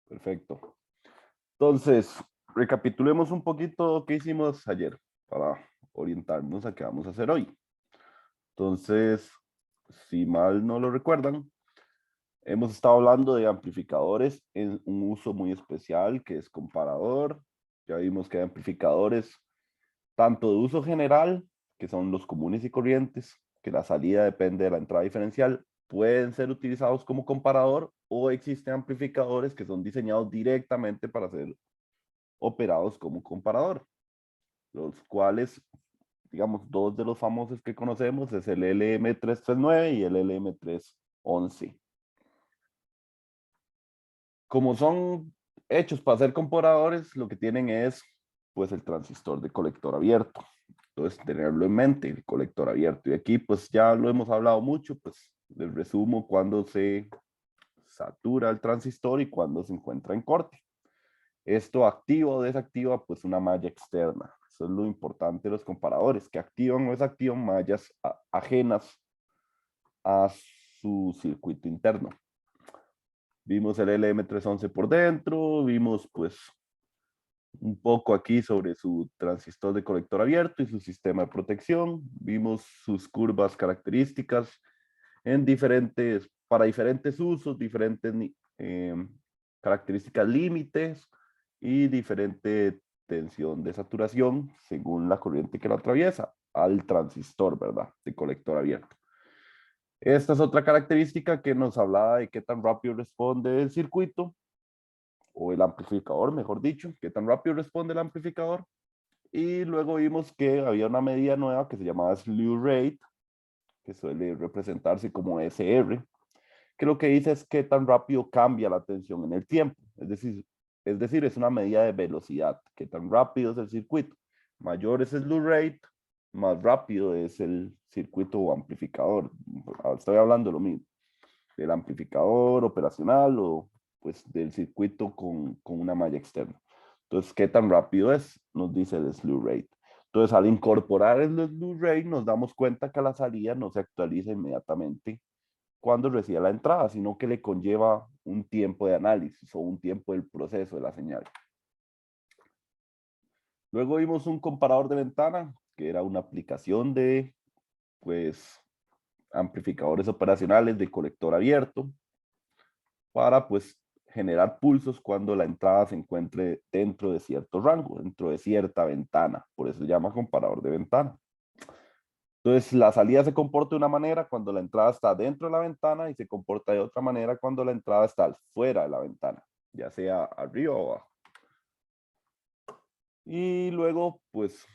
Perfecto. Entonces, recapitulemos un poquito qué hicimos ayer para orientarnos a qué vamos a hacer hoy. Entonces, si mal no lo recuerdan, hemos estado hablando de amplificadores en un uso muy especial que es comparador. Ya vimos que hay amplificadores tanto de uso general, que son los comunes y corrientes, que la salida depende de la entrada diferencial, pueden ser utilizados como comparador o existen amplificadores que son diseñados directamente para ser operados como comparador, los cuales, digamos, dos de los famosos que conocemos es el LM339 y el LM311. Como son hechos para ser comparadores, lo que tienen es pues el transistor de colector abierto. Entonces, tenerlo en mente, el colector abierto. Y aquí pues ya lo hemos hablado mucho, pues les resumo cuando se satura el transistor y cuando se encuentra en corte. Esto activa o desactiva pues una malla externa. Eso es lo importante de los comparadores, que activan o desactivan mallas ajenas a su circuito interno. Vimos el LM311 por dentro, vimos pues un poco aquí sobre su transistor de colector abierto y su sistema de protección. Vimos sus curvas características en para diferentes usos, diferentes características límites y diferente tensión de saturación según la corriente que lo atraviesa al transistor, ¿verdad? De colector abierto. Esta es otra característica que nos hablaba de qué tan rápido responde el circuito o el amplificador, mejor dicho, qué tan rápido responde el amplificador. Y luego vimos que había una medida nueva que se llamaba slew rate, que suele representarse como SR, que lo que dice es qué tan rápido cambia la tensión en el tiempo. Es decir, es una medida de velocidad, qué tan rápido es el circuito. Mayor es el slew rate, más rápido es el circuito o amplificador. Estoy hablando de lo mismo, del amplificador operacional o pues del circuito con una malla externa. Entonces, ¿qué tan rápido es? Nos dice el slew rate. Entonces, al incorporar el slew rate, nos damos cuenta que la salida no se actualiza inmediatamente cuando recibe la entrada, sino que le conlleva un tiempo de análisis o un tiempo del proceso de la señal. Luego vimos un comparador de ventana, que era una aplicación de, pues, amplificadores operacionales de colector abierto para, pues, generar pulsos cuando la entrada se encuentre dentro de cierto rango, dentro de cierta ventana. Por eso se llama comparador de ventana. Entonces, la salida se comporta de una manera cuando la entrada está dentro de la ventana y se comporta de otra manera cuando la entrada está fuera de la ventana, ya sea arriba o abajo. Y luego, pues,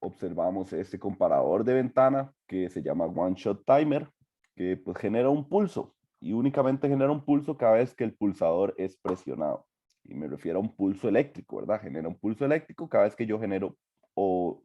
observamos este comparador de ventana que se llama One Shot Timer, que pues genera un pulso y únicamente genera un pulso cada vez que el pulsador es presionado. Y me refiero a un pulso eléctrico, ¿verdad? Genera un pulso eléctrico cada vez que yo genero o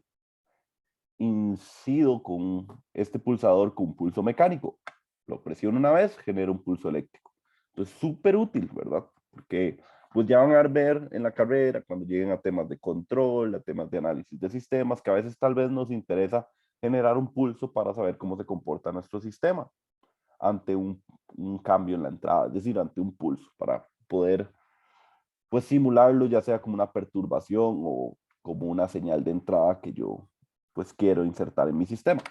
incido con este pulsador con un pulso mecánico. Lo presiono una vez, genera un pulso eléctrico. Entonces, súper útil, ¿verdad? Porque pues ya van a ver en la carrera, cuando lleguen a temas de control, a temas de análisis de sistemas, que a veces tal vez nos interesa generar un pulso para saber cómo se comporta nuestro sistema ante un cambio en la entrada, es decir, ante un pulso, para poder pues simularlo ya sea como una perturbación o como una señal de entrada que yo pues quiero insertar en mi sistema.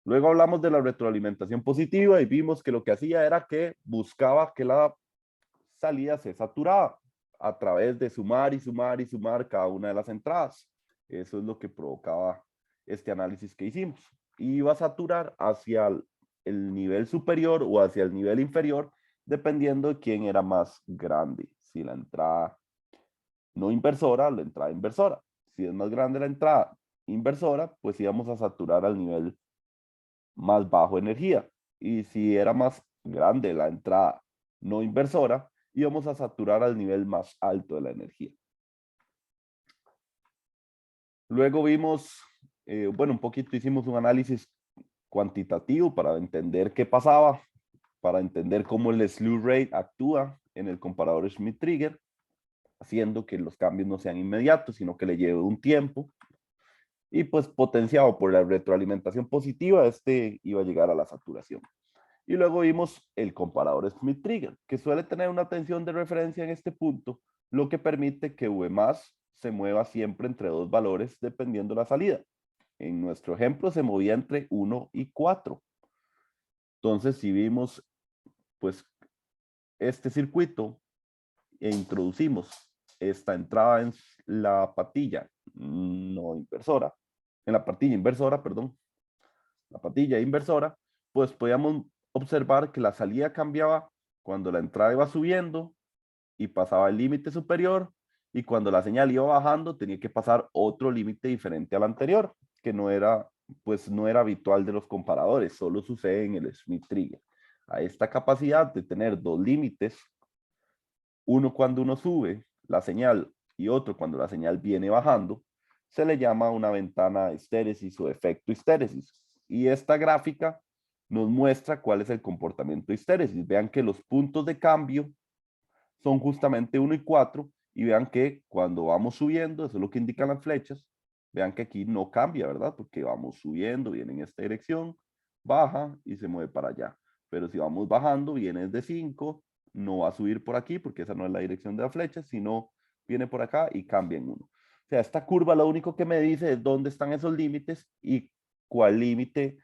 Luego hablamos de la retroalimentación positiva y vimos que lo que hacía era que buscaba que la salida se saturaba a través de sumar y sumar y sumar cada una de las entradas. Eso es lo que provocaba este análisis que hicimos. Y iba a saturar hacia el nivel superior o hacia el nivel inferior, dependiendo de quién era más grande. Si la entrada no inversora o la entrada inversora. Si es más grande la entrada inversora, pues íbamos a saturar al nivel más bajo de energía. Y si era más grande la entrada no inversora, íbamos a saturar al nivel más alto de la energía. Luego vimos, bueno, un poquito hicimos un análisis cuantitativo para entender qué pasaba, para entender cómo el slew rate actúa en el comparador Schmidt-Trigger, haciendo que los cambios no sean inmediatos, sino que le lleve un tiempo. Y pues potenciado por la retroalimentación positiva, este iba a llegar a la saturación. Y luego vimos el comparador Smith-Trigger, que suele tener una tensión de referencia en este punto, lo que permite que V más se mueva siempre entre dos valores dependiendo la salida. En nuestro ejemplo se movía entre 1 y 4. Entonces, si vimos pues este circuito e introducimos esta entrada en la patilla no inversora, en la patilla inversora, perdón, la patilla inversora, pues podíamos observar que la salida cambiaba cuando la entrada iba subiendo y pasaba el límite superior, y cuando la señal iba bajando tenía que pasar otro límite diferente al anterior, que no era, pues no era habitual de los comparadores, solo sucede en el Smith-Trigger. A esta capacidad de tener dos límites, uno cuando uno sube la señal y otro cuando la señal viene bajando, se le llama una ventana de histéresis o efecto histéresis. Y esta gráfica nos muestra cuál es el comportamiento de histéresis. Vean que los puntos de cambio son justamente 1 y 4, y vean que cuando vamos subiendo, eso es lo que indican las flechas, vean que aquí no cambia, ¿verdad? Porque vamos subiendo, viene en esta dirección, baja y se mueve para allá. Pero si vamos bajando, viene desde 5, no va a subir por aquí porque esa no es la dirección de la flecha, sino viene por acá y cambia en 1. O sea, esta curva lo único que me dice es dónde están esos límites y cuál límite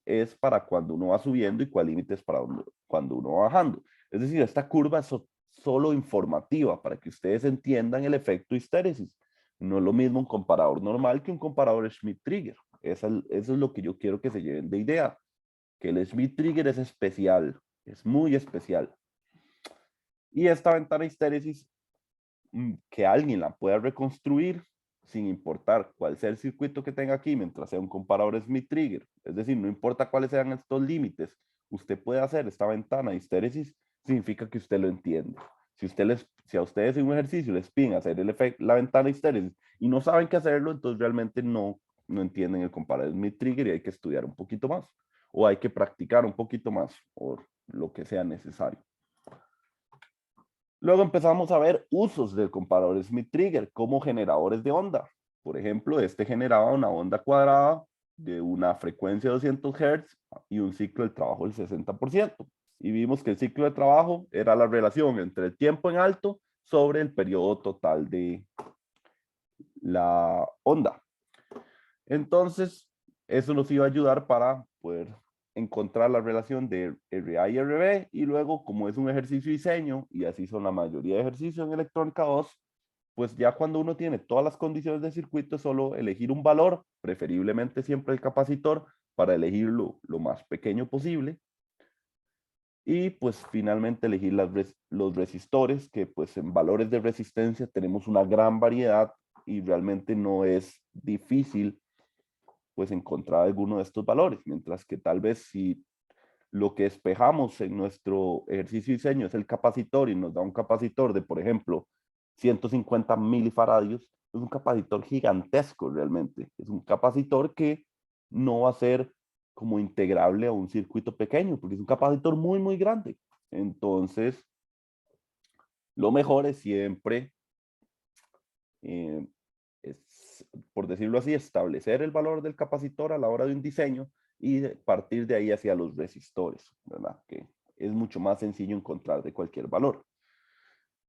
es para cuando uno va subiendo y cuál límite es para cuando uno va bajando. Es decir, esta curva es solo informativa para que ustedes entiendan el efecto histéresis. No es lo mismo un comparador normal que un comparador Schmidt-Trigger. Eso es lo que yo quiero que se lleven de idea, que el Schmidt-Trigger es especial, es muy especial. Y esta ventana histéresis, que alguien la pueda reconstruir sin importar cuál sea el circuito que tenga aquí, mientras sea un comparador Smith-Trigger. Es decir, no importa cuáles sean estos límites, usted puede hacer esta ventana de histéresis, significa que usted lo entiende. Si a ustedes en un ejercicio les piden hacer la ventana de histéresis y no saben qué hacerlo, entonces realmente no entienden el comparador Smith-Trigger y hay que estudiar un poquito más, o hay que practicar un poquito más, o lo que sea necesario. Luego empezamos a ver usos del comparador Smith-Trigger como generadores de onda. Por ejemplo, este generaba una onda cuadrada de una frecuencia de 200 Hz y un ciclo de trabajo del 60%. Y vimos que el ciclo de trabajo era la relación entre el tiempo en alto sobre el periodo total de la onda. Entonces, eso nos iba a ayudar para poder encontrar la relación de RA y RB, y luego, como es un ejercicio diseño, y así son la mayoría de ejercicios en electrónica 2, pues ya cuando uno tiene todas las condiciones de circuito, es solo elegir un valor, preferiblemente siempre el capacitor, para elegirlo lo más pequeño posible, y pues finalmente elegir los resistores, que pues en valores de resistencia tenemos una gran variedad y realmente no es difícil pues encontrar alguno de estos valores, mientras que tal vez si lo que despejamos en nuestro ejercicio de diseño es el capacitor y nos da un capacitor de, por ejemplo, 150 milifaradios, es un capacitor gigantesco realmente, es un capacitor que no va a ser como integrable a un circuito pequeño, porque es un capacitor muy, muy grande. Entonces, lo mejor es siempre eh, es, por decirlo así, establecer el valor del capacitor a la hora de un diseño y partir de ahí hacia los resistores, ¿verdad? Que es mucho más sencillo encontrar de cualquier valor.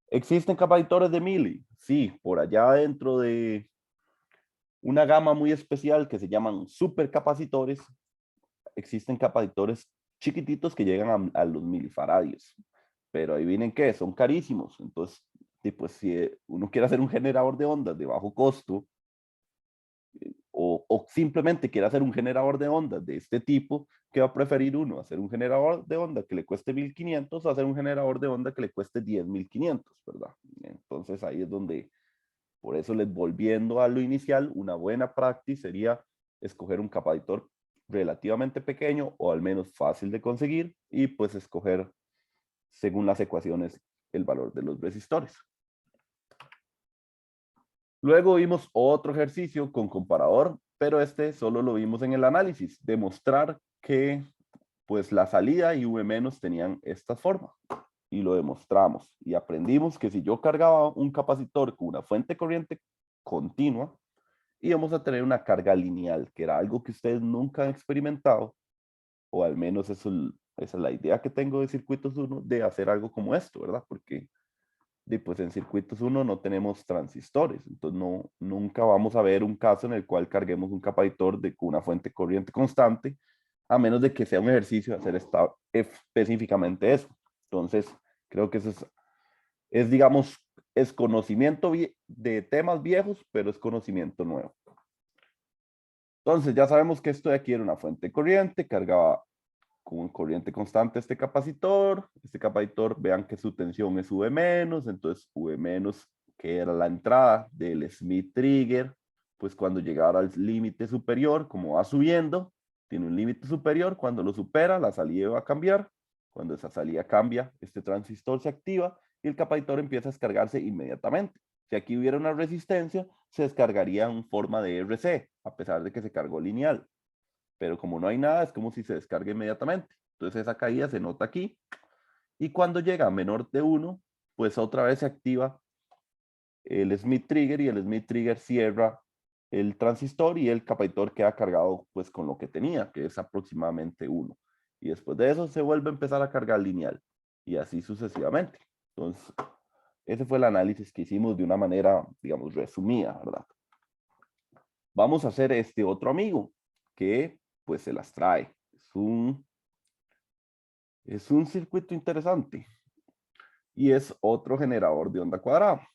¿Existen capacitores de mili? Sí, por allá dentro de una gama muy especial que se llaman supercapacitores, existen capacitores chiquititos que llegan a los milifaradios. Pero ahí vienen que son carísimos. Entonces, pues si uno quiere hacer un generador de ondas de bajo costo, o simplemente quiere hacer un generador de ondas de este tipo, ¿qué va a preferir uno? ¿Hacer un generador de onda que le cueste 1500 o hacer un generador de onda que le cueste 10.500, ¿verdad? Entonces ahí es donde, por eso les volviendo a lo inicial, una buena práctica sería escoger un capacitor relativamente pequeño o al menos fácil de conseguir y pues escoger según las ecuaciones el valor de los resistores. Luego vimos otro ejercicio con comparador, pero este solo lo vimos en el análisis, demostrar que pues la salida y V menos tenían esta forma. Y lo demostramos y aprendimos que si yo cargaba un capacitor con una fuente de corriente continua, íbamos a tener una carga lineal, que era algo que ustedes nunca han experimentado, o al menos eso Esa es la idea que tengo de circuitos 1, de hacer algo como esto, ¿verdad? Porque pues en circuitos 1 no tenemos transistores, entonces nunca vamos a ver un caso en el cual carguemos un capacitor con una fuente de corriente constante, a menos de que sea un ejercicio de hacer específicamente eso. Entonces, creo que eso digamos, es conocimiento de temas viejos, pero es conocimiento nuevo. Entonces, ya sabemos que esto de aquí era una fuente de corriente, cargaba con corriente constante este capacitor. Este capacitor, vean que su tensión es V menos, entonces V menos, que era la entrada del Smith trigger, pues cuando llegara al límite superior, como va subiendo, tiene un límite superior, cuando lo supera, la salida va a cambiar. Cuando esa salida cambia, este transistor se activa y el capacitor empieza a descargarse inmediatamente. Si aquí hubiera una resistencia, se descargaría en forma de RC, a pesar de que se cargó lineal. Pero como no hay nada, es como si se descargue inmediatamente. Entonces esa caída se nota aquí. Y cuando llega a menor de 1, pues otra vez se activa el Smith trigger y el Smith trigger cierra el transistor y el capacitor queda cargado pues con lo que tenía, que es aproximadamente 1. Y después de eso se vuelve a empezar a cargar lineal y así sucesivamente. Entonces, ese fue el análisis que hicimos de una manera, digamos, resumida, ¿verdad? Vamos a hacer este otro amigo que pues se las trae. Es un circuito interesante y es otro generador de onda cuadrada.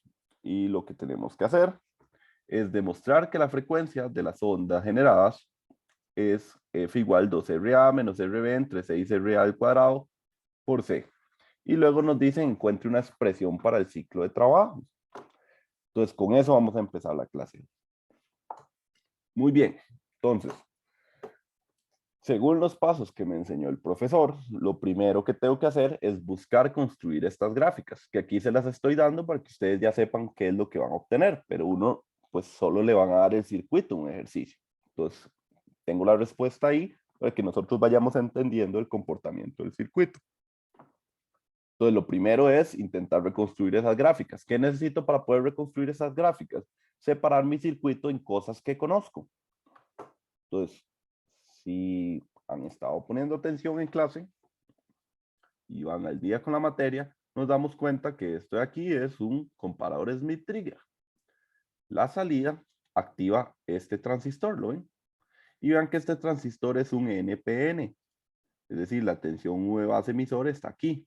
Y lo que tenemos que hacer es demostrar que la frecuencia de las ondas generadas es F igual 2RA menos RB entre 6RA al cuadrado por C. Y luego nos dicen encuentre una expresión para el ciclo de trabajo. Entonces con eso vamos a empezar la clase. Muy bien, entonces, según los pasos que me enseñó el profesor, lo primero que tengo que hacer es buscar construir estas gráficas, que aquí se las estoy dando para que ustedes ya sepan qué es lo que van a obtener, pero uno pues solo le van a dar el circuito, un ejercicio. Entonces, tengo la respuesta ahí para que nosotros vayamos entendiendo el comportamiento del circuito. Entonces, lo primero es intentar reconstruir esas gráficas. ¿Qué necesito para poder reconstruir esas gráficas? Separar mi circuito en cosas que conozco. Entonces, si han estado poniendo atención en clase y van al día con la materia, nos damos cuenta que esto de aquí es un comparador Smith trigger. La salida activa este transistor, ¿lo ven? Y vean que este transistor es un NPN, es decir, la tensión V base emisor está aquí.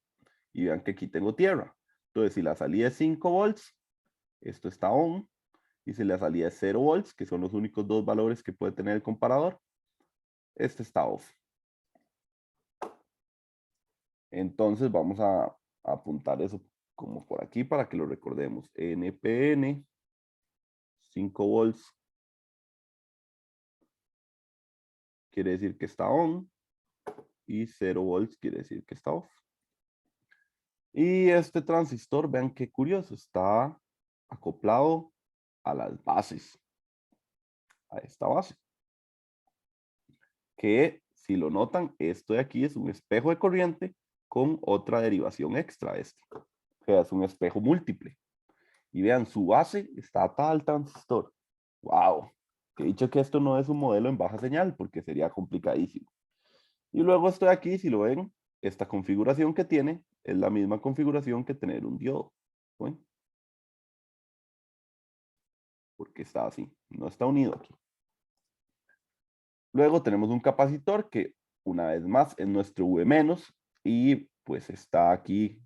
Y vean que aquí tengo tierra. Entonces, si la salida es 5 volts, esto está on. Y si la salida es 0 volts, que son los únicos dos valores que puede tener el comparador, este está off. Entonces vamos a apuntar eso como por aquí para que lo recordemos. NPN, 5 volts, quiere decir que está on. Y 0 volts quiere decir que está off. Y este transistor, vean qué curioso, está acoplado a las bases, a esta base. Que si lo notan, esto de aquí es un espejo de corriente con otra derivación extra este. O sea, es un espejo múltiple. Y vean, su base está atada al transistor. ¡Wow! He dicho que esto no es un modelo en baja señal porque sería complicadísimo. Y luego esto de aquí, si lo ven, esta configuración que tiene es la misma configuración que tener un diodo. ¿Ven? Porque está así, no está unido aquí. Luego tenemos un capacitor que una vez más es nuestro V- y pues está aquí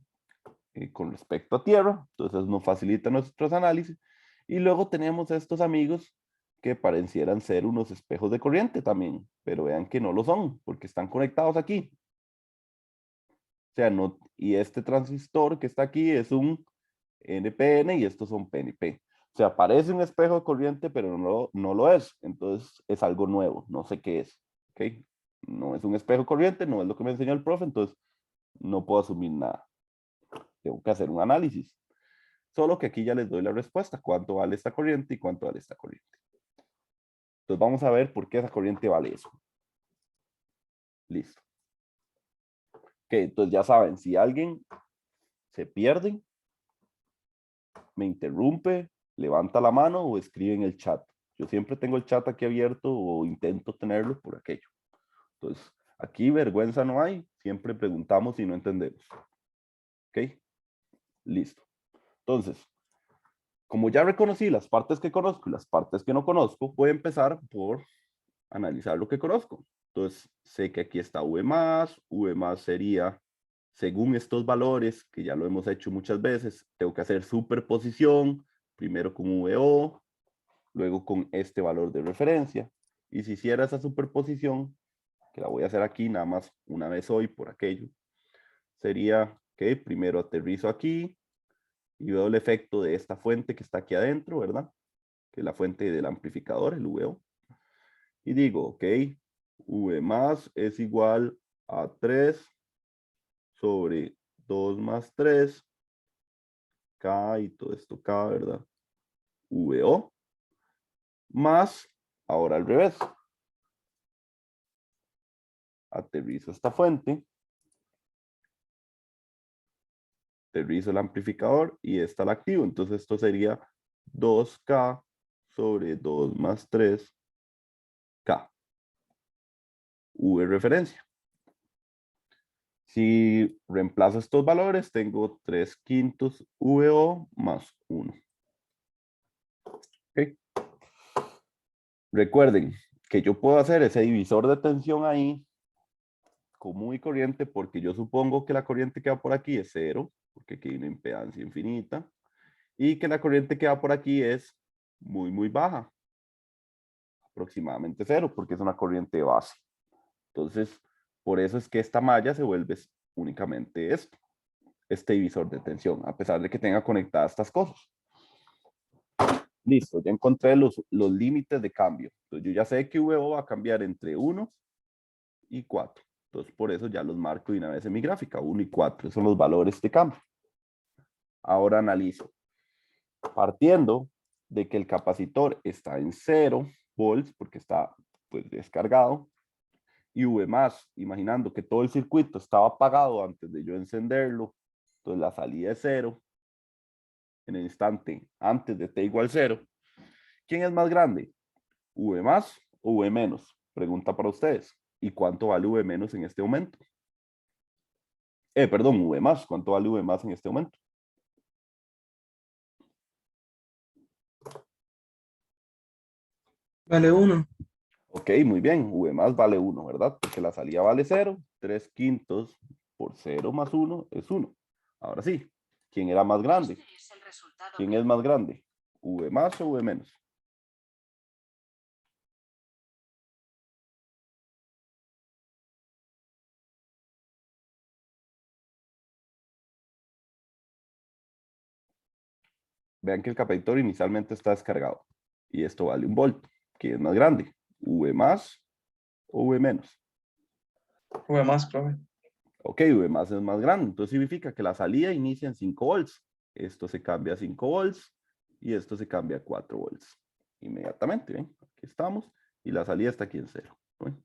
con respecto a tierra, entonces nos facilita nuestros análisis. Y luego tenemos estos amigos que parecieran ser unos espejos de corriente también, pero vean que no lo son, porque están conectados aquí. O sea, no, y este transistor que está aquí es un NPN y estos son PNP. O sea, parece un espejo de corriente, pero no lo es. Entonces es algo nuevo, no sé qué es. ¿Ok? No es un espejo de corriente, no es lo que me enseñó el profe, entonces no puedo asumir nada. Tengo que hacer un análisis. Solo que aquí ya les doy la respuesta, cuánto vale esta corriente y cuánto vale esta corriente. Entonces vamos a ver por qué esa corriente vale eso. Listo. Ok, entonces ya saben, si alguien se pierde, me interrumpe, levanta la mano o escribe en el chat. Yo siempre tengo el chat aquí abierto o intento tenerlo por aquello. Entonces, Aquí vergüenza no hay, siempre preguntamos y no entendemos. ¿Ok? Listo. Entonces, como ya reconocí las partes que conozco y las partes que no conozco, voy a empezar por analizar lo que conozco. Entonces, sé que aquí está V más sería, según estos valores, que ya lo hemos hecho muchas veces, tengo que hacer superposición, primero con VO, luego con este valor de referencia. Y si hiciera esa superposición, que la voy a hacer aquí nada más una vez hoy por aquello, sería que primero aterrizo aquí y veo el efecto de esta fuente que está aquí adentro, ¿verdad? Que es la fuente del amplificador, el VO. Y digo, ok, V más es igual a 3 sobre 2 más 3, K y todo esto K, ¿verdad? VO más, ahora al revés. Aterrizo esta fuente, aterrizo el amplificador y esta la activo. Entonces esto sería 2K sobre 2 más 3K. V referencia. Si reemplazo estos valores, tengo 3 quintos VO más 1. ¿Okay? Recuerden que yo puedo hacer ese divisor de tensión ahí común y corriente porque yo supongo que la corriente que va por aquí es 0, porque aquí hay una impedancia infinita, y que la corriente que va por aquí es muy baja, aproximadamente 0, porque es una corriente de base. Entonces, por eso es que esta malla se vuelve únicamente esto, este divisor de tensión, a pesar de que tenga conectadas estas cosas. Listo, ya encontré los límites de cambio. Entonces, yo ya sé que VO va a cambiar entre 1 y 4. Entonces, por eso ya los marco de una vez en mi gráfica. 1 y 4 son los valores de cambio. Ahora analizo. Partiendo de que el capacitor está en 0 volts, porque está pues descargado, y V más, imaginando que todo el circuito estaba apagado antes de yo encenderlo, entonces la salida es 0, en el instante antes de t igual 0. ¿Quién es más grande? ¿V más o V menos? Pregunta para ustedes. ¿Y cuánto vale V menos en este momento? Perdón, V más. ¿Cuánto vale V más en este momento? Vale 1. Ok, muy bien. V más vale 1, ¿verdad? Porque la salida vale 0. 3 quintos por 0 más 1 es 1. Ahora sí, ¿quién era más grande? ¿Quién es más grande? ¿V más o V menos? Vean que el capacitor inicialmente está descargado. Y esto vale 1 volt. ¿Quién es más grande? ¿V más o V menos? V más, profe. Ok, V más es más grande. Entonces significa que la salida inicia en 5 volts. Esto se cambia a 5 volts y esto se cambia a 4 volts. Inmediatamente, ¿ven? Aquí estamos. Y la salida está aquí en 0. ¿Ven?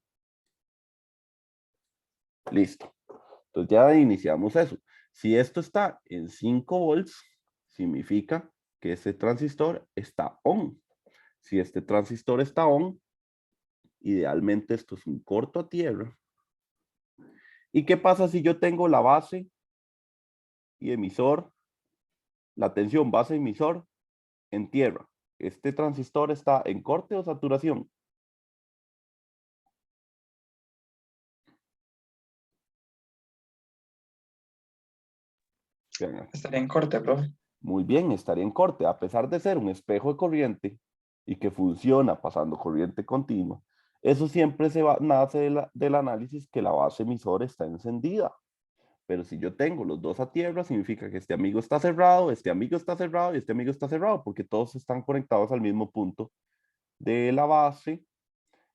Listo. Entonces ya iniciamos eso. Si esto está en 5 volts, significa que este transistor está on. Si este transistor está on, idealmente esto es un corto a tierra. ¿Y qué pasa si yo tengo la base y emisor, la tensión base emisor en tierra? ¿Este transistor está en corte o saturación? Vean, Estaría en corte, profe. muy bien, estaría en corte, a pesar de ser un espejo de corriente y que funciona pasando corriente continua. Eso siempre nace del análisis que la base emisora está encendida. Pero si yo tengo los dos a tierra, significa que este amigo está cerrado, este amigo está cerrado y este amigo está cerrado, porque todos están conectados al mismo punto de la base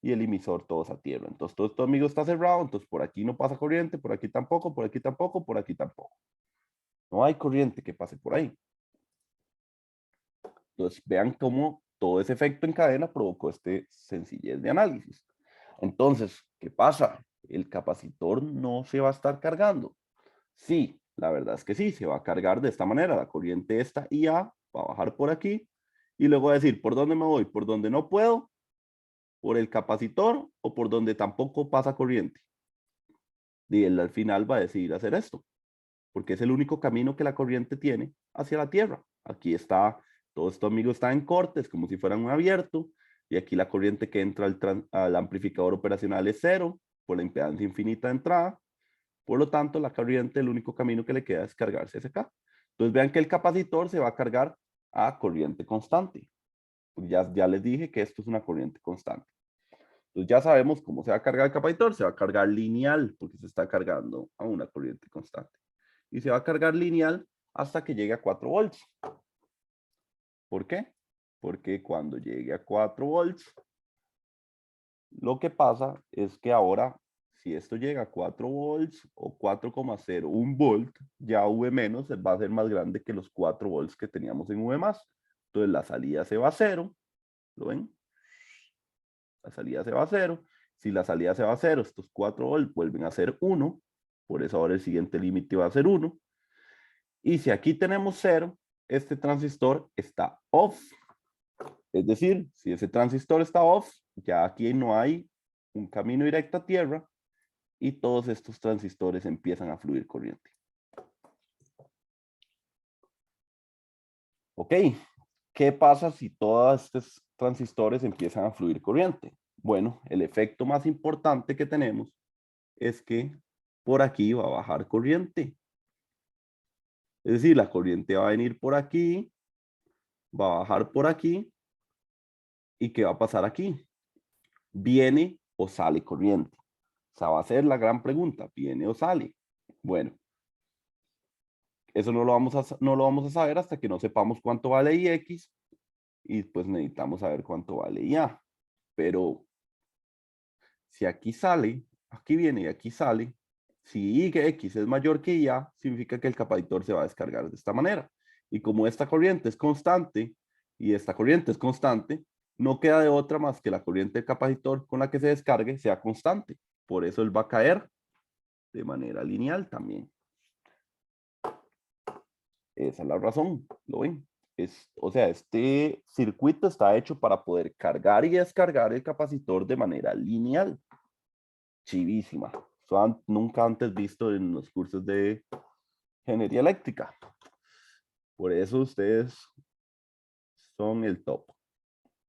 y el emisor todos a tierra. Entonces todo este amigo está cerrado, entonces por aquí no pasa corriente, por aquí tampoco, por aquí tampoco, por aquí tampoco. No hay corriente que pase por ahí. Entonces, vean cómo todo ese efecto en cadena provocó este sencillez de análisis. Entonces, ¿qué pasa? El capacitor no se va a estar cargando. Sí, la verdad es que sí, se va a cargar de esta manera. La corriente esta IA va a bajar por aquí y luego va a decir, ¿por dónde me voy? ¿Por donde no puedo? ¿Por el capacitor o por donde tampoco pasa corriente? y él al final va a decidir hacer esto, porque es el único camino que la corriente tiene hacia la Tierra. Aquí está, todo esto, amigo, está en cortes, como si fueran un abierto, y aquí la corriente que entra al amplificador operacional es cero, por la impedancia infinita de entrada. Por lo tanto, la corriente, el único camino que le queda es cargarse hacia acá. Entonces vean que el capacitor se va a cargar a corriente constante. Ya les dije que esto es una corriente constante. Entonces ya sabemos cómo se va a cargar el capacitor. Se va a cargar lineal porque se está cargando a una corriente constante. Y se va a cargar lineal hasta que llegue a 4 volts. ¿Por qué? Porque cuando llegue a 4 volts, lo que pasa es que ahora, si esto llega a 4 volts o 4,01 volt, ya V menos va a ser más grande que los 4 volts que teníamos en V más. Entonces la salida se va a cero. ¿Lo ven? La salida se va a cero. Si la salida se va a cero, estos 4 volts vuelven a ser 1. Por eso ahora el siguiente límite va a ser 1. Y si aquí tenemos 0, este transistor está off. Es decir, si ese transistor está off, ya aquí no hay un camino directo a tierra y todos estos transistores empiezan a fluir corriente. Ok, ¿qué pasa si todos estos transistores empiezan a fluir corriente? Bueno, el efecto más importante que tenemos es que por aquí va a bajar corriente. Es decir, la corriente va a venir por aquí, va a bajar por aquí. ¿Y qué va a pasar aquí? ¿Viene o sale corriente? Esa va a ser la gran pregunta, ¿viene o sale? Bueno, eso no lo vamos a saber hasta que no sepamos cuánto vale Ix y pues necesitamos saber cuánto vale Ya. Pero si aquí sale, aquí viene y aquí sale, si X es mayor que Ya, significa que el capacitor se va a descargar de esta manera. Y como esta corriente es constante y esta corriente es constante, no queda de otra más que la corriente del capacitor con la que se descargue sea constante. Por eso él va a caer de manera lineal también. Esa es la razón, ¿lo ven? O sea, este circuito está hecho para poder cargar y descargar el capacitor de manera lineal. Chivísima. Eso nunca antes visto en los cursos de ingeniería eléctrica. Por eso ustedes son el top.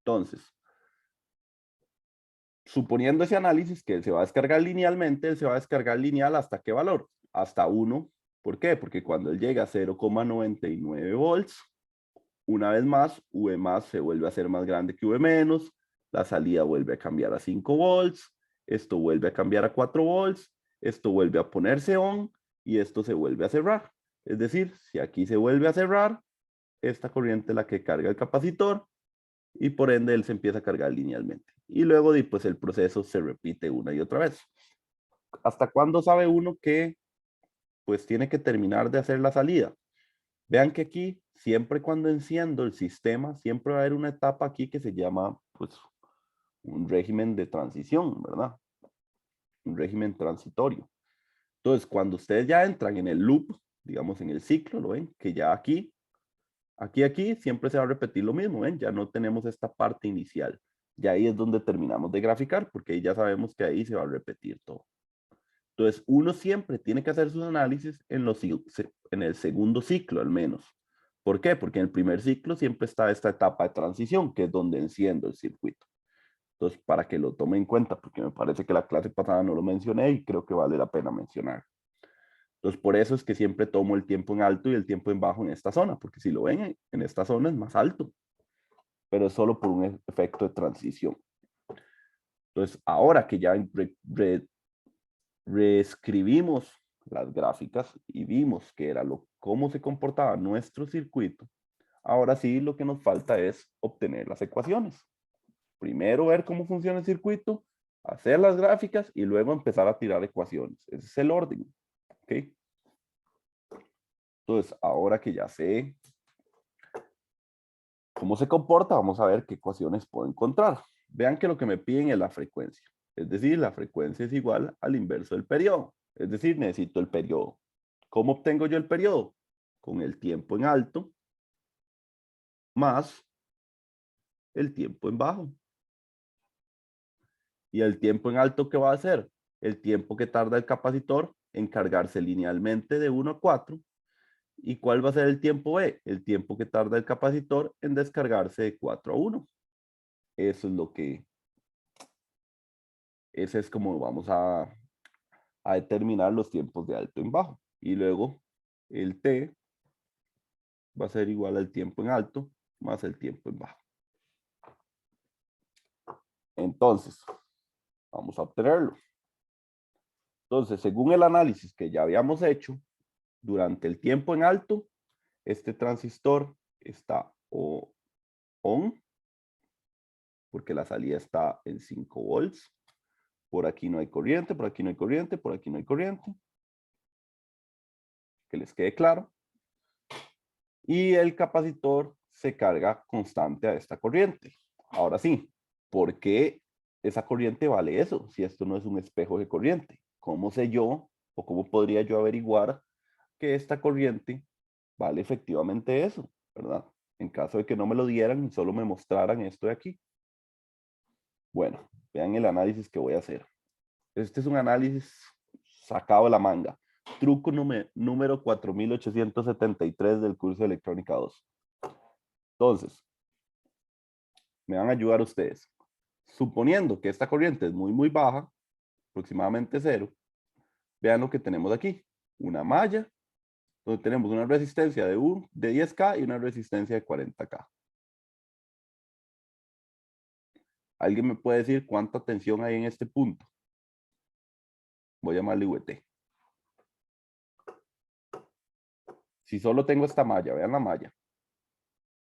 Entonces, suponiendo ese análisis que él se va a descargar linealmente, él se va a descargar lineal hasta qué valor? Hasta 1. ¿Por qué? Porque cuando él llega a 0,99 volts, una vez más, V más se vuelve a ser más grande que V menos, la salida vuelve a cambiar a 5 volts, esto vuelve a cambiar a 4 volts, esto vuelve a ponerse on y esto se vuelve a cerrar. Es decir, si aquí se vuelve a cerrar, esta corriente es la que carga el capacitor y por ende él se empieza a cargar linealmente. Y luego pues el proceso se repite una y otra vez. ¿Hasta cuándo sabe uno que pues tiene que terminar de hacer la salida? Vean que aquí, siempre cuando enciendo el sistema, siempre va a haber una etapa aquí que se llama, pues, un régimen de transición, ¿verdad? Un régimen transitorio. Entonces, cuando ustedes ya entran en el loop, digamos en el ciclo, ¿lo ven? Que ya aquí, siempre se va a repetir lo mismo, ¿ven? Ya no tenemos esta parte inicial. Y ahí es donde terminamos de graficar, porque ahí ya sabemos que ahí se va a repetir todo. Entonces, uno siempre tiene que hacer sus análisis en el segundo ciclo, al menos. ¿Por qué? Porque en el primer ciclo siempre está esta etapa de transición, que es donde enciendo el circuito. Entonces, para que lo tome en cuenta, porque me parece que la clase pasada no lo mencioné y creo que vale la pena mencionar. Entonces, por eso es que siempre tomo el tiempo en alto y el tiempo en bajo en esta zona, porque si lo ven, en esta zona es más alto, pero es solo por un efecto de transición. Entonces, ahora que ya reescribimos las gráficas y vimos que era cómo se comportaba nuestro circuito, ahora sí lo que nos falta es obtener las ecuaciones. Primero ver cómo funciona el circuito, hacer las gráficas y luego empezar a tirar ecuaciones. Ese es el orden. ¿Ok? Entonces, ahora que ya sé cómo se comporta, vamos a ver qué ecuaciones puedo encontrar. Vean que lo que me piden es la frecuencia. Es decir, la frecuencia es igual al inverso del periodo. Es decir, necesito el periodo. ¿Cómo obtengo yo el periodo? Con el tiempo en alto más el tiempo en bajo. ¿Y el tiempo en alto qué va a hacer? el tiempo que tarda el capacitor en cargarse linealmente de 1 a 4. ¿Y cuál va a ser el tiempo B? El tiempo que tarda el capacitor en descargarse de 4 a 1. Eso es lo que, ese es como vamos a determinar los tiempos de alto en bajo. Y luego el T va a ser igual al tiempo en alto más el tiempo en bajo. Entonces, vamos a obtenerlo. Entonces, según el análisis que ya habíamos hecho, durante el tiempo en alto, este transistor está on, porque la salida está en 5 volts. Por aquí no hay corriente, por aquí no hay corriente, por aquí no hay corriente. Que les quede claro. Y el capacitor se carga constante a esta corriente. Ahora sí, ¿por qué esa corriente vale eso? Si esto no es un espejo de corriente. ¿Cómo sé yo o cómo podría yo averiguar que esta corriente vale efectivamente eso, ¿verdad? En caso de que no me lo dieran y solo me mostraran esto de aquí. Bueno, vean el análisis que voy a hacer. Este es un análisis sacado de la manga. Truco número 4873 del curso de electrónica 2. Entonces, me van a ayudar ustedes. Suponiendo que esta corriente es muy baja, aproximadamente 0, vean lo que tenemos aquí. Una malla, donde tenemos una resistencia de 10K y una resistencia de 40K. ¿Alguien me puede decir cuánta tensión hay en este punto? Voy a llamarle VT. Si solo tengo esta malla, vean la malla.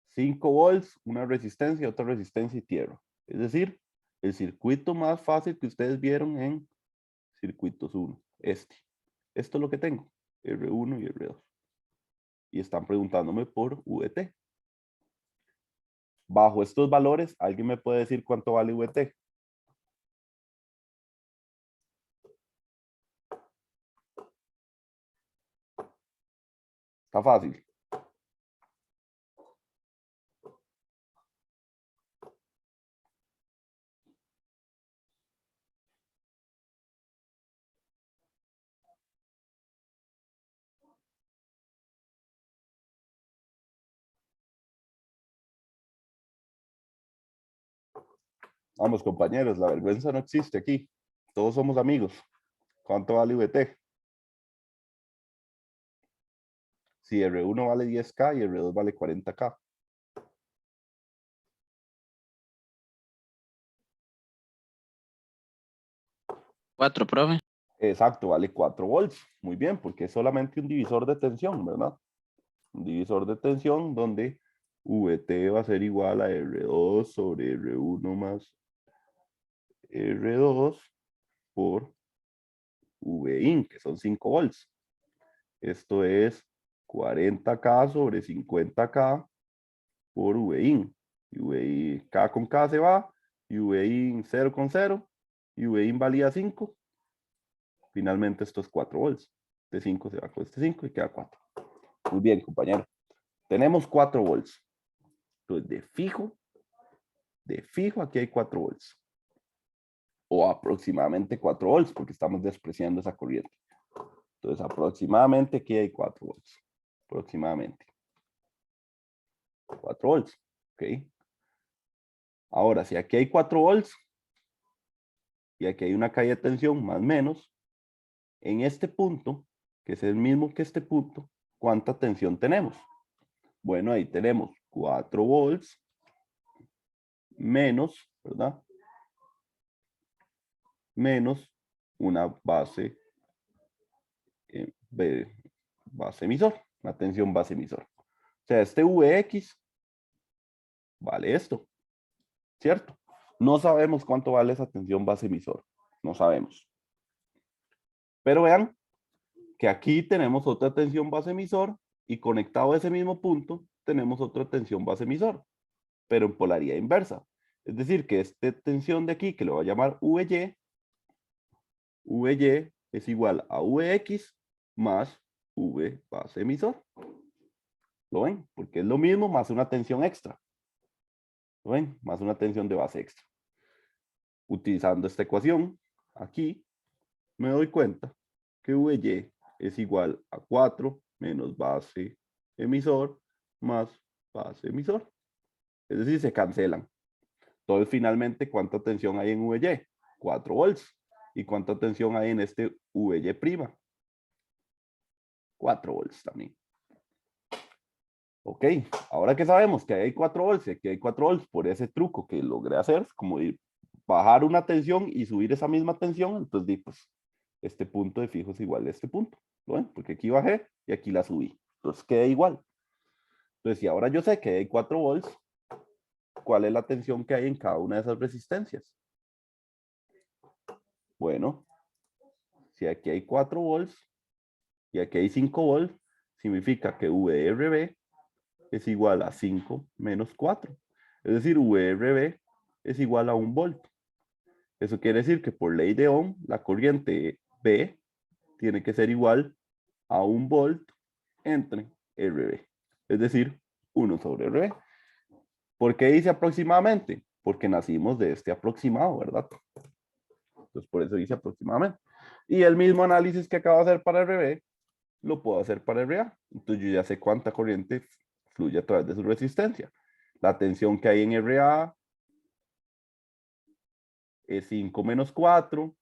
5 volts, una resistencia, otra resistencia y tierra. Es decir, el circuito más fácil que ustedes vieron en circuitos 1. Esto es lo que tengo, R1 y R2. Y están preguntándome por VT. Bajo estos valores, ¿alguien me puede decir cuánto vale VT? Está fácil. Vamos, compañeros, la vergüenza no existe aquí. Todos somos amigos. ¿Cuánto vale VT? Si R1 vale 10K y R2 vale 40K. 4, profe. Exacto, vale 4 volts. Muy bien, porque es solamente un divisor de tensión, ¿verdad? Un divisor de tensión donde VT va a ser igual a R2 sobre R1 más R2 por Vin, que son 5 volts. Esto es 40K sobre 50K por Vin. Y Vin, K con K se va, y Vin 0 con 0, y Vin valía 5. Finalmente esto es 4 volts. Este 5 se va con este 5 y queda 4. Muy bien, compañero. Tenemos 4 volts. Entonces, de fijo, aquí hay 4 volts. O aproximadamente 4 volts, porque estamos despreciando esa corriente. Entonces, aproximadamente aquí hay 4 volts. Aproximadamente. 4 volts. ¿Ok? Ahora, si aquí hay 4 volts, y aquí hay una caída de tensión, más o menos, en este punto, que es el mismo que este punto, ¿cuánta tensión tenemos? Bueno, ahí tenemos 4 volts menos, ¿verdad? Menos una base, base emisor, una tensión base emisor. O sea, este Vx vale esto, ¿cierto? No sabemos cuánto vale esa tensión base emisor, no sabemos. Pero vean que aquí tenemos otra tensión base emisor y conectado a ese mismo punto tenemos otra tensión base emisor, pero en polaridad inversa. Es decir, que esta tensión de aquí, que le voy a llamar Vy es igual a Vx más V base emisor. ¿Lo ven? Porque es lo mismo más una tensión extra. ¿Lo ven? Más una tensión de base extra. Utilizando esta ecuación, aquí, me doy cuenta que VY es igual a 4 menos base emisor más base emisor. Es decir, se cancelan. Entonces, finalmente, ¿cuánta tensión hay en VY? 4 volts. ¿Y cuánta tensión hay en este VY'? 4 volts también. Ok, ahora que sabemos que hay 4 volts y aquí hay 4 volts por ese truco que logré hacer, como bajar una tensión y subir esa misma tensión, entonces pues este punto de fijo es igual a este punto, ¿lo ven? Porque aquí bajé y aquí la subí, entonces queda igual. Entonces, si ahora yo sé que hay 4 volts, ¿cuál es la tensión que hay en cada una de esas resistencias? Bueno, si aquí hay 4 volts y aquí hay 5 volts, significa que VRB es igual a 5 menos 4. Es decir, VRB es igual a 1 volt. Eso quiere decir que por ley de Ohm, la corriente B tiene que ser igual a 1 volt entre RB. Es decir, 1 sobre RB. ¿Por qué dice aproximadamente? Porque nacimos de este aproximado, ¿verdad? Entonces, por eso dice aproximadamente. Y el mismo análisis que acabo de hacer para RB, lo puedo hacer para RA. Entonces, yo ya sé cuánta corriente fluye a través de su resistencia. La tensión que hay en RA es 5 menos 4.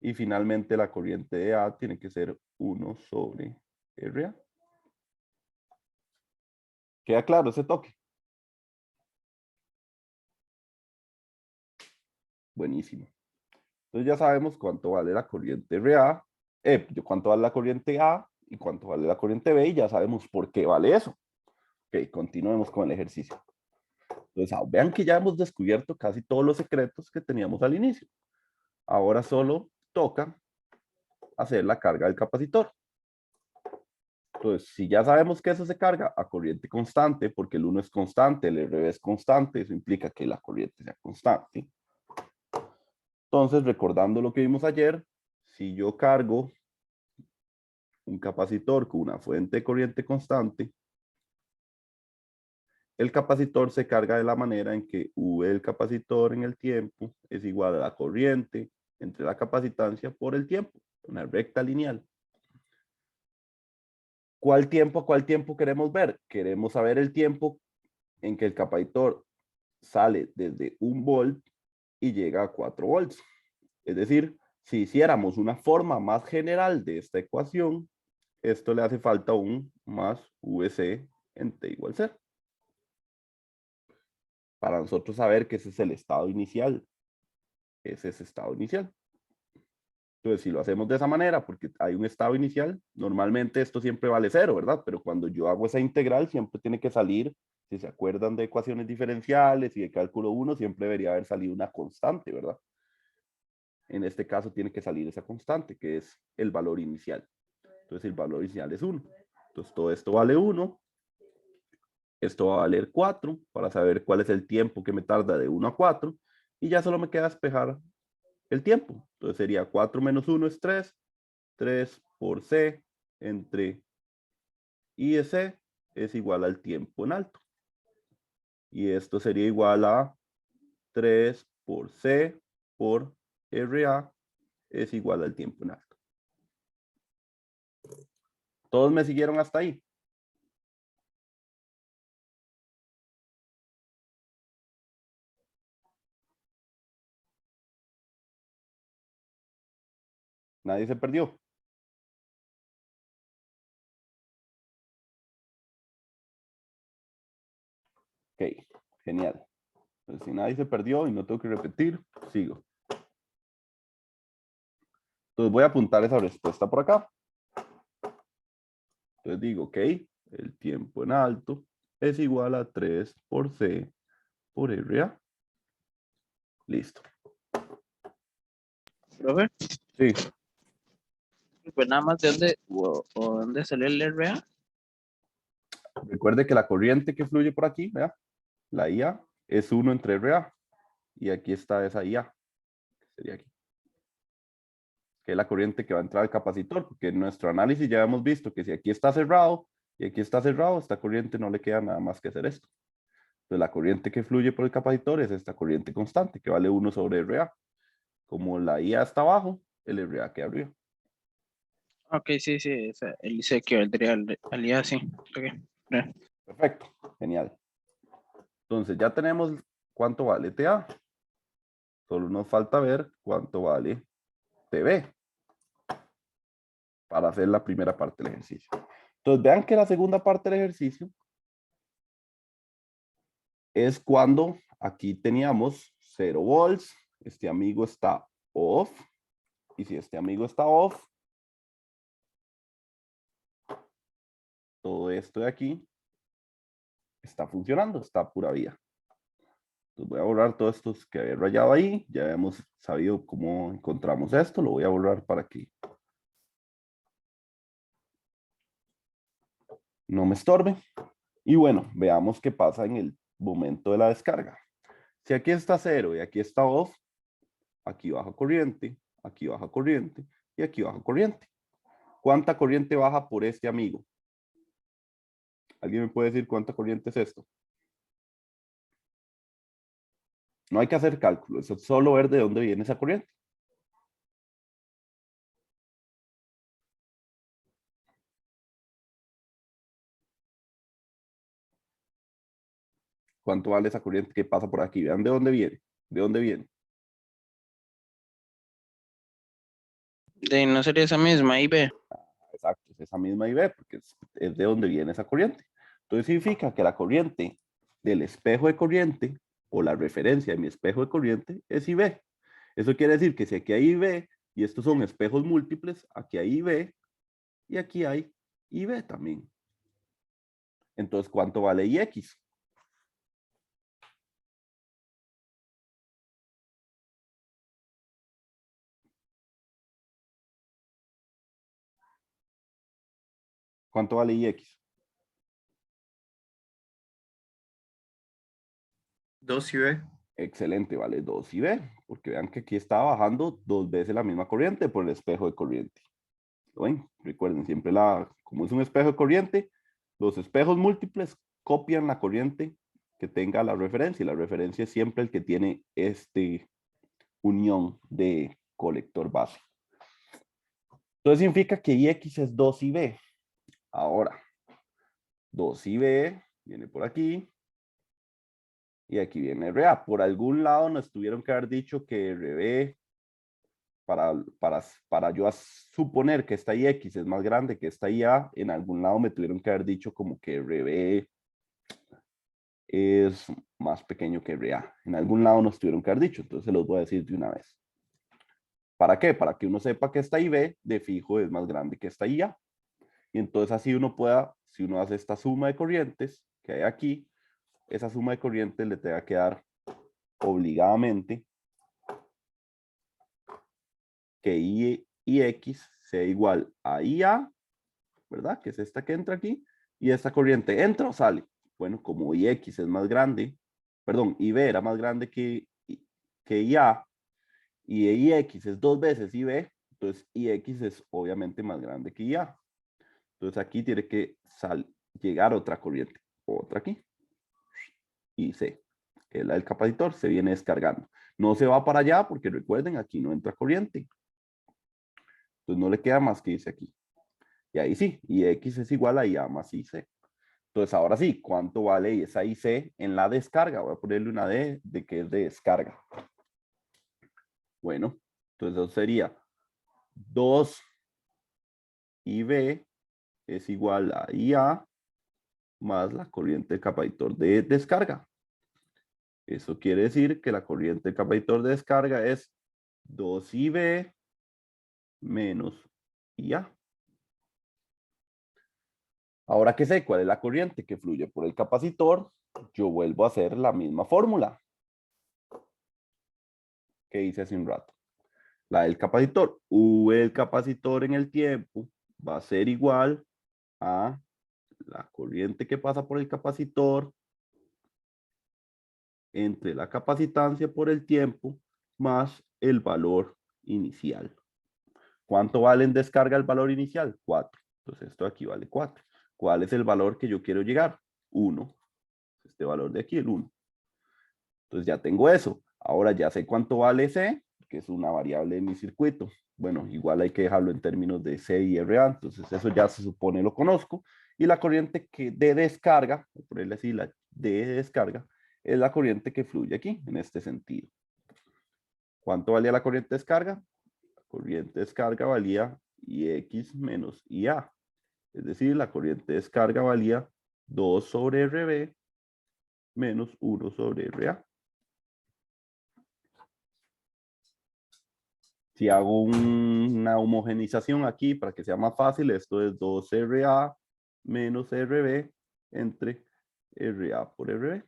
Y finalmente la corriente de A tiene que ser 1 sobre RA. ¿Queda claro ese toque? Buenísimo. Entonces ya sabemos cuánto vale la corriente RA, cuánto vale la corriente A y cuánto vale la corriente B y ya sabemos por qué vale eso. Ok, continuemos con el ejercicio. Entonces, vean que ya hemos descubierto casi todos los secretos que teníamos al inicio. Ahora solo toca hacer la carga del capacitor. Entonces, si ya sabemos que eso se carga a corriente constante, porque el 1 es constante, el RB es constante, eso implica que la corriente sea constante. Entonces, recordando lo que vimos ayer, si yo cargo un capacitor con una fuente de corriente constante, el capacitor se carga de la manera en que V del capacitor en el tiempo es igual a la corriente entre la capacitancia por el tiempo, una recta lineal. ¿Cuál tiempo queremos ver? Queremos saber el tiempo en que el capacitor sale desde 1 volt y llega a 4 volts. Es decir, si hiciéramos una forma más general de esta ecuación, esto le hace falta un más VC en T igual 0. Para nosotros saber que ese es el estado inicial. Ese es ese estado inicial. Entonces, si lo hacemos de esa manera, porque hay un estado inicial, normalmente esto siempre vale 0, ¿verdad? Pero cuando yo hago esa integral, siempre tiene que salir, si se acuerdan de ecuaciones diferenciales y de cálculo 1, siempre debería haber salido una constante, ¿verdad? En este caso tiene que salir esa constante, que es el valor inicial. Entonces, el valor inicial es 1. Entonces, todo esto vale 1. Esto va a valer 4 para saber cuál es el tiempo que me tarda de 1 a 4. Y ya solo me queda despejar el tiempo. Entonces sería 4 menos 1 es 3. 3 por C entre I de C es igual al tiempo en alto. Y esto sería igual a 3 por C por RA es igual al tiempo en alto. ¿Todos me siguieron hasta ahí? ¿Nadie se perdió? Ok, genial. Entonces, si nadie se perdió y no tengo que repetir, sigo. Entonces voy a apuntar esa respuesta por acá. Entonces digo, ok, el tiempo en alto es igual a 3 por C por RA. Listo. Profe, Sí, pues nada más de dónde, o dónde salió el RA. recuerde que la corriente que fluye por aquí, ¿vea? La IA es 1 entre RA. Y aquí está esa IA. Sería aquí. Que es la corriente que va a entrar al capacitor. Porque en nuestro análisis ya hemos visto que si aquí está cerrado y aquí está cerrado, esta corriente no le queda nada más que hacer esto. Entonces la corriente que fluye por el capacitor es esta corriente constante que vale 1 sobre RA. Como la IA está abajo, el RA queda arriba. Ok, sí, sí, el IC que vendría al IA, sí. Ok, bien. Perfecto, genial. Entonces ya tenemos cuánto vale TA. Solo nos falta ver cuánto vale TB para hacer la primera parte del ejercicio. Entonces vean que la segunda parte del ejercicio es cuando aquí teníamos 0 volts, este amigo está off, y si este amigo está off, todo esto de aquí está funcionando, está a pura vida. Entonces voy a borrar todos estos que había rayado ahí, ya hemos sabido cómo encontramos esto, lo voy a borrar para que no me estorbe. Y bueno, veamos qué pasa en el momento de la descarga. Si aquí está 0 y aquí está off, aquí baja corriente y aquí baja corriente. ¿Cuánta corriente baja por este amigo? ¿Alguien me puede decir cuánta corriente es esto? No hay que hacer cálculo, es solo ver de dónde viene esa corriente. ¿Cuánto vale esa corriente que pasa por aquí? Vean de dónde viene. ¿De dónde viene? No sería esa misma, IB. Exacto, es esa misma IB, porque es de donde viene esa corriente. Entonces significa que la corriente del espejo de corriente o la referencia de mi espejo de corriente es IB. Eso quiere decir que si aquí hay IB y estos son espejos múltiples, aquí hay IB y aquí hay IB también. Entonces, ¿cuánto vale IX? ¿Cuánto vale IX? 2 y B. Excelente, vale 2 y B, porque vean que aquí está bajando 2 veces la misma corriente por el espejo de corriente. ¿Lo ven? Recuerden, siempre como es un espejo de corriente, los espejos múltiples copian la corriente que tenga la referencia, y la referencia es siempre el que tiene unión de colector base. Entonces significa que IX es 2 y B. Ahora, 2 y B viene por aquí, y aquí viene RA. Por algún lado nos tuvieron que haber dicho que RB, para yo suponer que esta IX es más grande que esta IA, en algún lado me tuvieron que haber dicho como que RB es más pequeño que RA. En algún lado nos tuvieron que haber dicho, entonces se los voy a decir de una vez. ¿Para qué? Para que uno sepa que esta IB de fijo es más grande que esta IA. Y entonces así uno pueda, si uno hace esta suma de corrientes que hay aquí, esa suma de corrientes le tenga que dar obligadamente que IX sea igual a IA, ¿verdad? Que es esta que entra aquí, y esta corriente entra o sale. Bueno, como IX es más grande, perdón, IB era más grande que IA, y IX es 2 veces IB, entonces IX es obviamente más grande que IA. Entonces aquí tiene que llegar otra corriente, otra aquí, y C, que es la del capacitor, se viene descargando. No se va para allá porque recuerden, aquí no entra corriente. Entonces no le queda más que irse aquí. Y ahí sí, IX es igual a IA más IC. Entonces ahora sí, ¿cuánto vale esa IC en la descarga? Voy a ponerle una D de que es de descarga. Bueno, entonces eso sería 2 IB es igual a IA más la corriente del capacitor de descarga. Eso quiere decir que la corriente del capacitor de descarga es 2 IB menos IA. Ahora que sé cuál es la corriente que fluye por el capacitor, yo vuelvo a hacer la misma fórmula que hice hace un rato. La del capacitor, V del capacitor en el tiempo va a ser igual a la corriente que pasa por el capacitor entre la capacitancia por el tiempo más el valor inicial. ¿Cuánto vale en descarga el valor inicial? 4. Entonces esto aquí vale 4. ¿Cuál es el valor que yo quiero llegar? 1. Este valor de aquí, el 1. Entonces ya tengo eso. Ahora ya sé cuánto vale C. porque es una variable de mi circuito. Bueno, igual hay que dejarlo en términos de C y RA, entonces eso ya se supone lo conozco. Y la corriente que de descarga, por ponerle así, la de descarga, es la corriente que fluye aquí, en este sentido. ¿Cuánto valía la corriente de descarga? La corriente de descarga valía IX menos IA. Es decir, la corriente de descarga valía 2 sobre RB menos 1 sobre RA. Si hago una homogenización aquí para que sea más fácil, esto es 2RA menos RB entre RA por RB.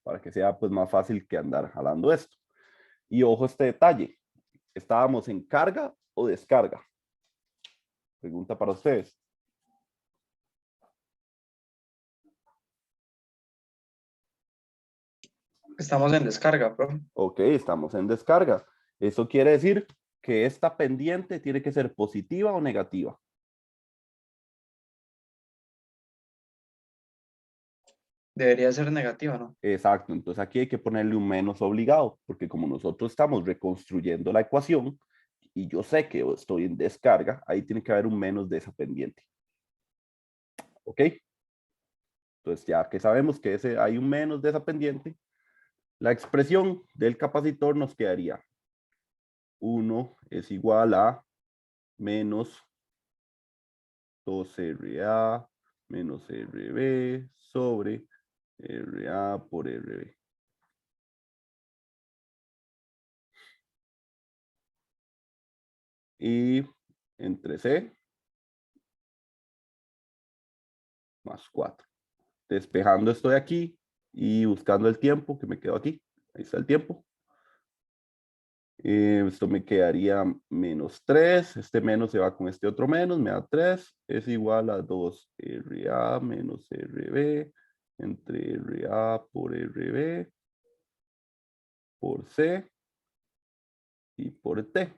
Para que sea pues más fácil que andar jalando esto. Y ojo este detalle. ¿Estábamos en carga o descarga? Pregunta para ustedes. Estamos en descarga, profe. Ok, estamos en descarga. Eso quiere decir que esta pendiente tiene que ser positiva o negativa. Debería ser negativa, ¿no? Exacto, entonces aquí hay que ponerle un menos obligado, porque como nosotros estamos reconstruyendo la ecuación y yo sé que estoy en descarga, ahí tiene que haber un menos de esa pendiente. ¿Ok? Entonces ya que sabemos que hay un menos de esa pendiente, la expresión del capacitor nos quedaría 1 es igual a menos 2RA menos RB sobre RA por RB. Y entre C más 4. Despejando esto de aquí y buscando el tiempo que me quedó aquí. Ahí está el tiempo. Esto me quedaría menos 3. Este menos se va con este otro menos. Me da 3. Es igual a 2RA menos RB entre RA por RB por C y por T.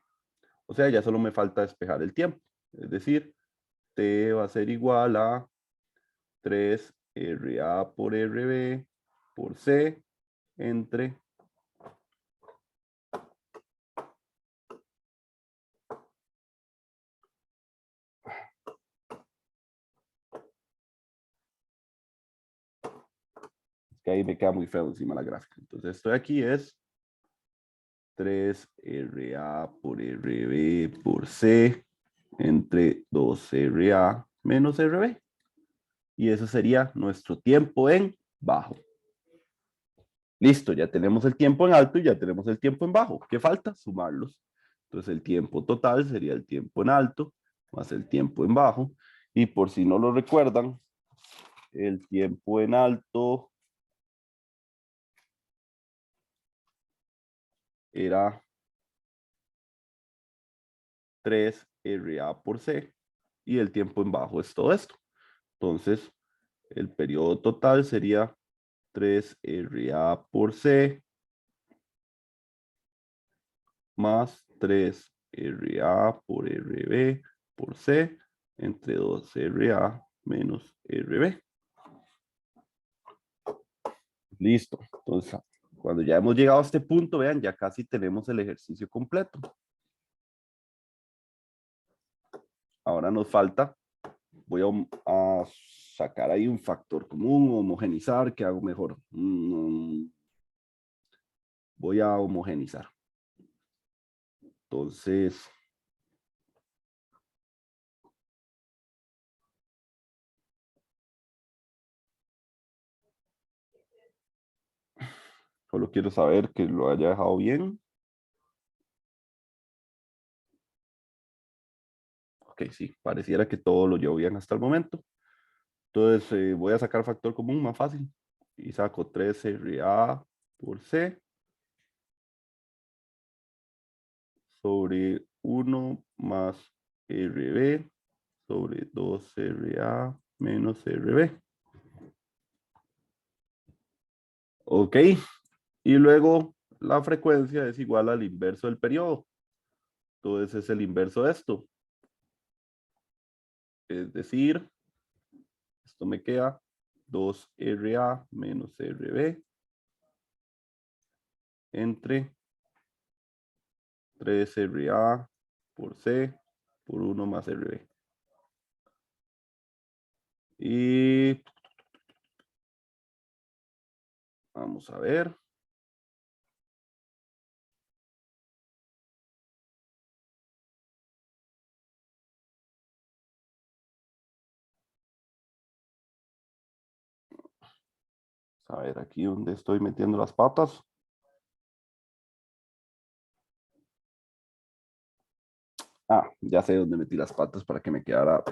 O sea, ya solo me falta despejar el tiempo. Es decir, T va a ser igual a 3RA por RB por C entre que ahí me queda muy feo encima la gráfica. Entonces esto de aquí es 3RA por RB por C entre 2RA menos RB. Y eso sería nuestro tiempo en bajo. Listo, ya tenemos el tiempo en alto y ya tenemos el tiempo en bajo. ¿Qué falta? Sumarlos. Entonces el tiempo total sería el tiempo en alto más el tiempo en bajo. Y por si no lo recuerdan, el tiempo en alto era 3RA por C y el tiempo en bajo es todo esto. Entonces, el periodo total sería 3RA por C más 3RA por RB por C entre 2RA menos RB. Listo. Entonces, cuando ya hemos llegado a este punto, vean, ya casi tenemos el ejercicio completo. Ahora nos falta, voy a sacar ahí un factor común, homogenizar, ¿qué hago mejor? Voy a homogenizar. Entonces, solo quiero saber que lo haya dejado bien. Ok, sí, pareciera que todo lo llevo bien hasta el momento. Entonces voy a sacar factor común más fácil. Y saco 3RA por C sobre 1 más RB sobre 2RA menos RB. Ok, y luego la frecuencia es igual al inverso del periodo. Entonces es el inverso de esto. Es decir, esto me queda 2RA menos RB entre 3 RA por C por 1 más RB. Y vamos a ver. A ver aquí donde estoy metiendo las patas. Ah, ya sé dónde metí las patas para que me quedara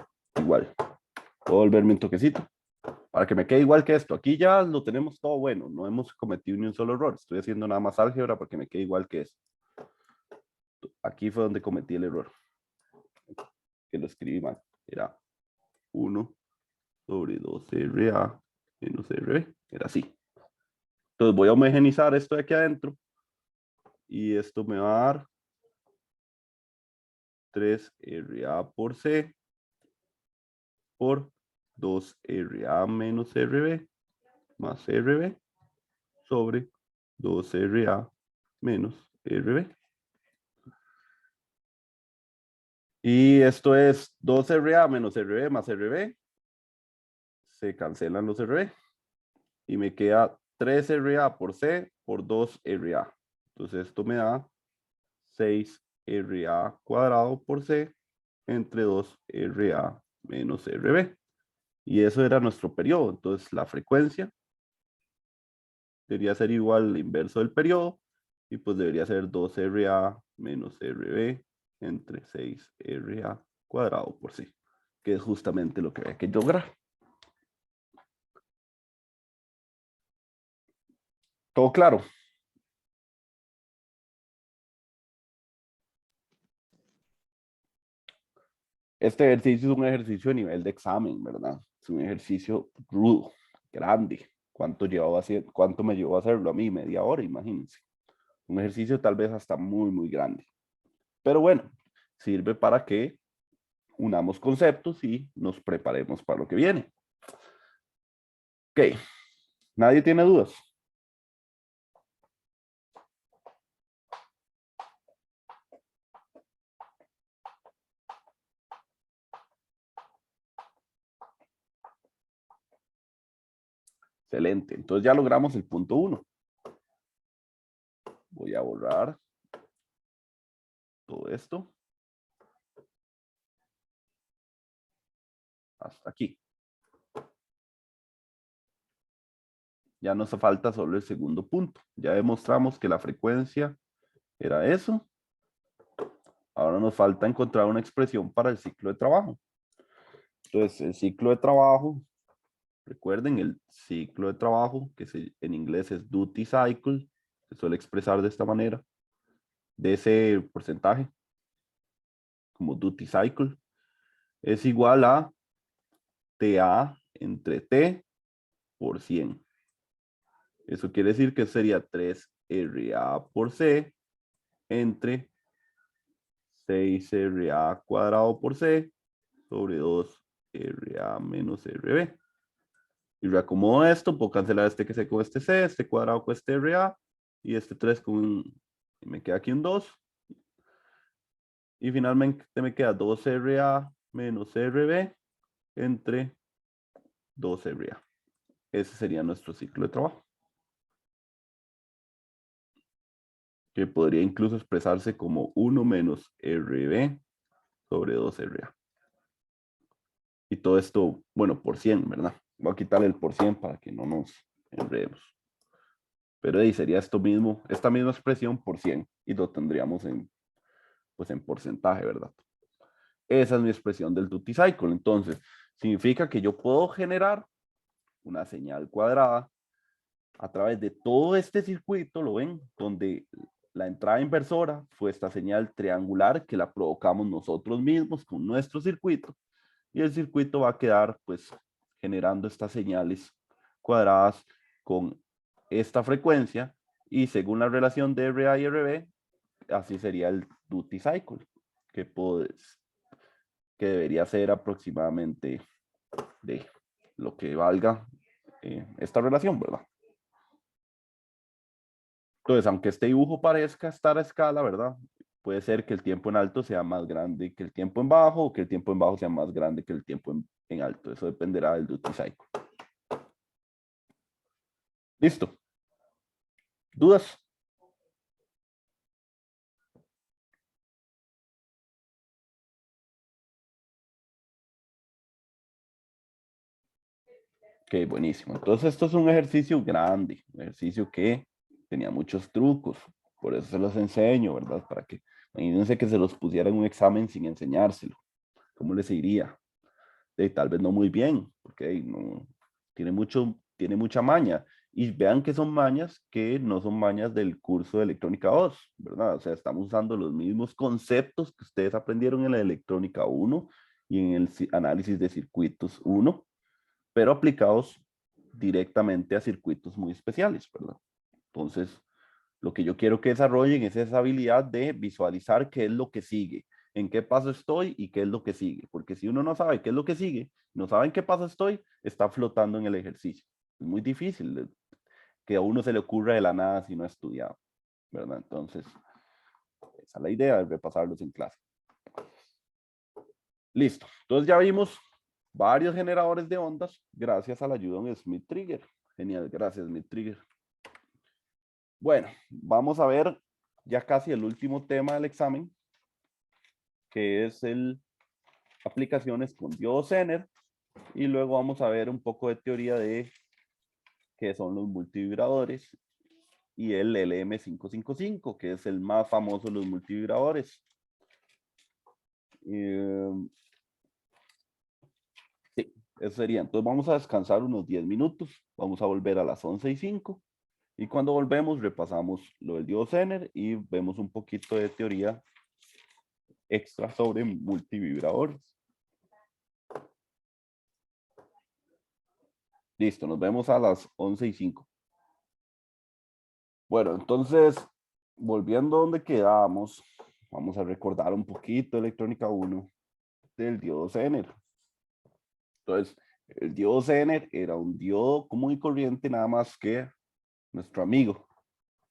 igual. Puedo volverme un toquecito para que me quede igual que esto. Aquí ya lo tenemos todo bueno. No hemos cometido ni un solo error. Estoy haciendo nada más álgebra para que me quede igual que esto. Aquí fue donde cometí el error. Que lo escribí mal. Era 1 sobre 2RA menos RB. Era así. Entonces voy a homogeneizar esto de aquí adentro. Y esto me va a dar 3RA por C por 2RA menos RB más RB sobre 2RA menos RB. Y esto es 2RA menos RB más RB. Se cancelan los RB. Y me queda 3RA por C por 2RA. Entonces esto me da 6RA cuadrado por C entre 2RA menos RB. Y eso era nuestro periodo. Entonces la frecuencia debería ser igual al inverso del periodo. Y pues debería ser 2RA menos RB entre 6RA cuadrado por C. Que es justamente lo que hay que lograr. ¿Todo claro? Este ejercicio es un ejercicio de nivel de examen, ¿verdad? Es un ejercicio rudo, grande. ¿Cuánto me llevó a hacerlo a mí? Media hora, imagínense. Un ejercicio tal vez hasta muy, muy grande. Pero bueno, sirve para que unamos conceptos y nos preparemos para lo que viene. Ok, ¿nadie tiene dudas? Excelente, entonces ya logramos el punto 1. Voy a borrar todo esto. Hasta aquí. Ya nos falta solo el segundo punto. Ya demostramos que la frecuencia era eso. Ahora nos falta encontrar una expresión para el ciclo de trabajo. Entonces, el ciclo de trabajo, recuerden, el ciclo de trabajo, en inglés es duty cycle, se suele expresar de esta manera, de ese porcentaje, como duty cycle, es igual a TA entre T por 100. Eso quiere decir que sería 3RA por C entre 6RA cuadrado por C sobre 2RA menos RB. Y reacomodo esto, puedo cancelar este que C con este C, este cuadrado con este RA, y este 3 con y me queda aquí un 2. Y finalmente me queda 2RA menos RB entre 2RA. Ese sería nuestro ciclo de trabajo. Que podría incluso expresarse como 1 menos RB sobre 2RA. Y todo esto, bueno, por 100, ¿verdad? Voy a quitarle el por 100 para que no nos enredemos. Pero ahí sería esto mismo, esta misma expresión por 100 y lo tendríamos pues en porcentaje, ¿verdad? Esa es mi expresión del duty cycle. Entonces, significa que yo puedo generar una señal cuadrada a través de todo este circuito, ¿lo ven? Donde la entrada inversora fue esta señal triangular que la provocamos nosotros mismos con nuestro circuito y el circuito va a quedar pues generando estas señales cuadradas con esta frecuencia y según la relación de RA y RB, así sería el duty cycle, que, que debería ser aproximadamente de lo que valga esta relación, ¿verdad? Entonces, aunque este dibujo parezca estar a escala, ¿verdad? puede ser que el tiempo en alto sea más grande que el tiempo en bajo, o que el tiempo en bajo sea más grande que el tiempo en alto. Eso dependerá del duty cycle. Listo. ¿Dudas? Ok, buenísimo. Entonces esto es un ejercicio grande, un ejercicio que tenía muchos trucos. Por eso se los enseño, ¿verdad? Para que, imagínense que se los pusiera en un examen sin enseñárselo. ¿Cómo les iría? Tal vez no muy bien, porque no, tiene mucha maña. Y vean que son mañas que no son mañas del curso de electrónica 2, ¿verdad? O sea, estamos usando los mismos conceptos que ustedes aprendieron en la electrónica 1 y en el análisis de circuitos 1, pero aplicados directamente a circuitos muy especiales, ¿verdad? Entonces, lo que yo quiero que desarrollen es esa habilidad de visualizar qué es lo que sigue, en qué paso estoy y qué es lo que sigue. Porque si uno no sabe qué es lo que sigue, no sabe en qué paso estoy, está flotando en el ejercicio. Es muy difícil que a uno se le ocurra de la nada si no ha estudiado, ¿verdad? Entonces, esa es la idea de repasarlos en clase. Listo. Entonces ya vimos varios generadores de ondas gracias a la ayuda de un Smith Trigger. Genial, gracias Smith Trigger. Bueno, vamos a ver ya casi el último tema del examen, que es el aplicaciones con diodo Zener, y luego vamos a ver un poco de teoría de qué son los multivibradores y el LM555, que es el más famoso de los multivibradores. Sí, eso sería. Entonces vamos a descansar unos 10 minutos, vamos a volver a las 11:05. Y cuando volvemos repasamos lo del diodo Zener y vemos un poquito de teoría extra sobre multivibradores. Listo, nos vemos a las 11:05. Bueno, entonces, volviendo a donde quedamos, vamos a recordar un poquito electrónica 1 del diodo Zener. Entonces, el diodo Zener era un diodo común y corriente, nada más que nuestro amigo,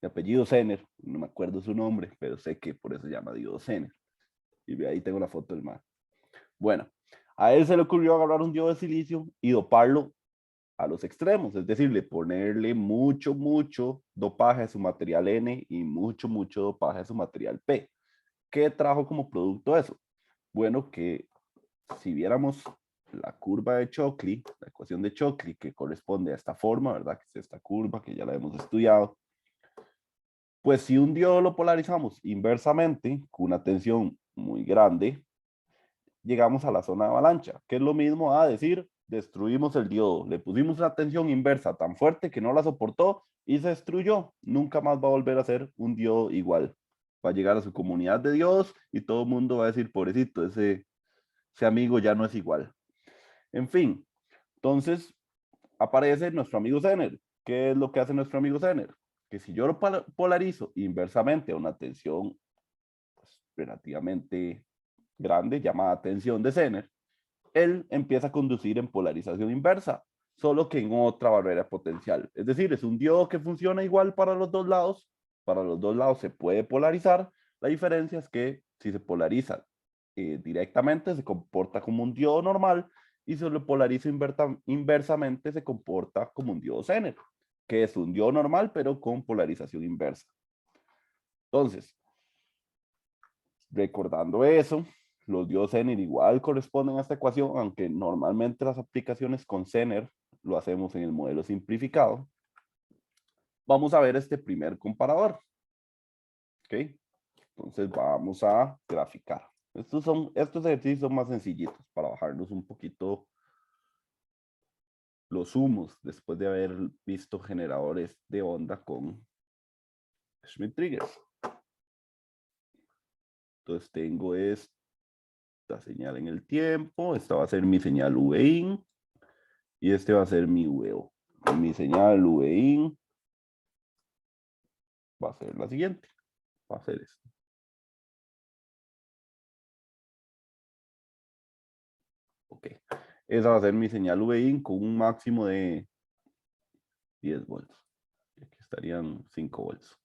de apellido Zener, no me acuerdo su nombre, pero sé que por eso se llama diodo Zener. Y ahí tengo la foto del man. Bueno, a él se le ocurrió agarrar un diodo de silicio y doparlo a los extremos, es decir, ponerle mucho dopaje a su material N y mucho dopaje a su material P. ¿Qué trajo como producto eso? Bueno, que si viéramos la curva de Shockley, la ecuación de Shockley, que corresponde a esta forma, ¿verdad? Que es esta curva que ya la hemos estudiado. Pues si un diodo lo polarizamos inversamente, con una tensión muy grande, llegamos a la zona de avalancha, que es lo mismo a decir, destruimos el diodo, le pusimos una tensión inversa tan fuerte que no la soportó y se destruyó. Nunca más va a volver a ser un diodo igual. Va a llegar a su comunidad de diodos y todo el mundo va a decir, pobrecito, ese amigo ya no es igual. En fin, entonces aparece nuestro amigo Zener. ¿Qué es lo que hace nuestro amigo Zener? Que si yo lo polarizo inversamente a una tensión pues, relativamente grande, llamada tensión de Zener, él empieza a conducir en polarización inversa, solo que en otra barrera potencial. Es decir, es un diodo que funciona igual para los dos lados. Para los dos lados se puede polarizar. La diferencia es que si se polariza directamente se comporta como un diodo normal y si lo polariza inversamente se comporta como un diodo Zener, que es un diodo normal pero con polarización inversa. Entonces, recordando eso, los diodos Zener igual corresponden a esta ecuación, aunque normalmente las aplicaciones con Zener lo hacemos en el modelo simplificado. Vamos a ver este primer comparador. ¿Ok? Entonces vamos a graficar. Estos ejercicios son más sencillitos para bajarnos un poquito los humos después de haber visto generadores de onda con Schmitt triggers. Entonces tengo esta señal en el tiempo. Esta va a ser mi señal V-in. Y este va a ser mi VO. Y mi señal V-in va a ser la siguiente. Va a ser esto. Ok. Esa va a ser mi señal V-in con un máximo de 10 volts. Aquí estarían 5 volts.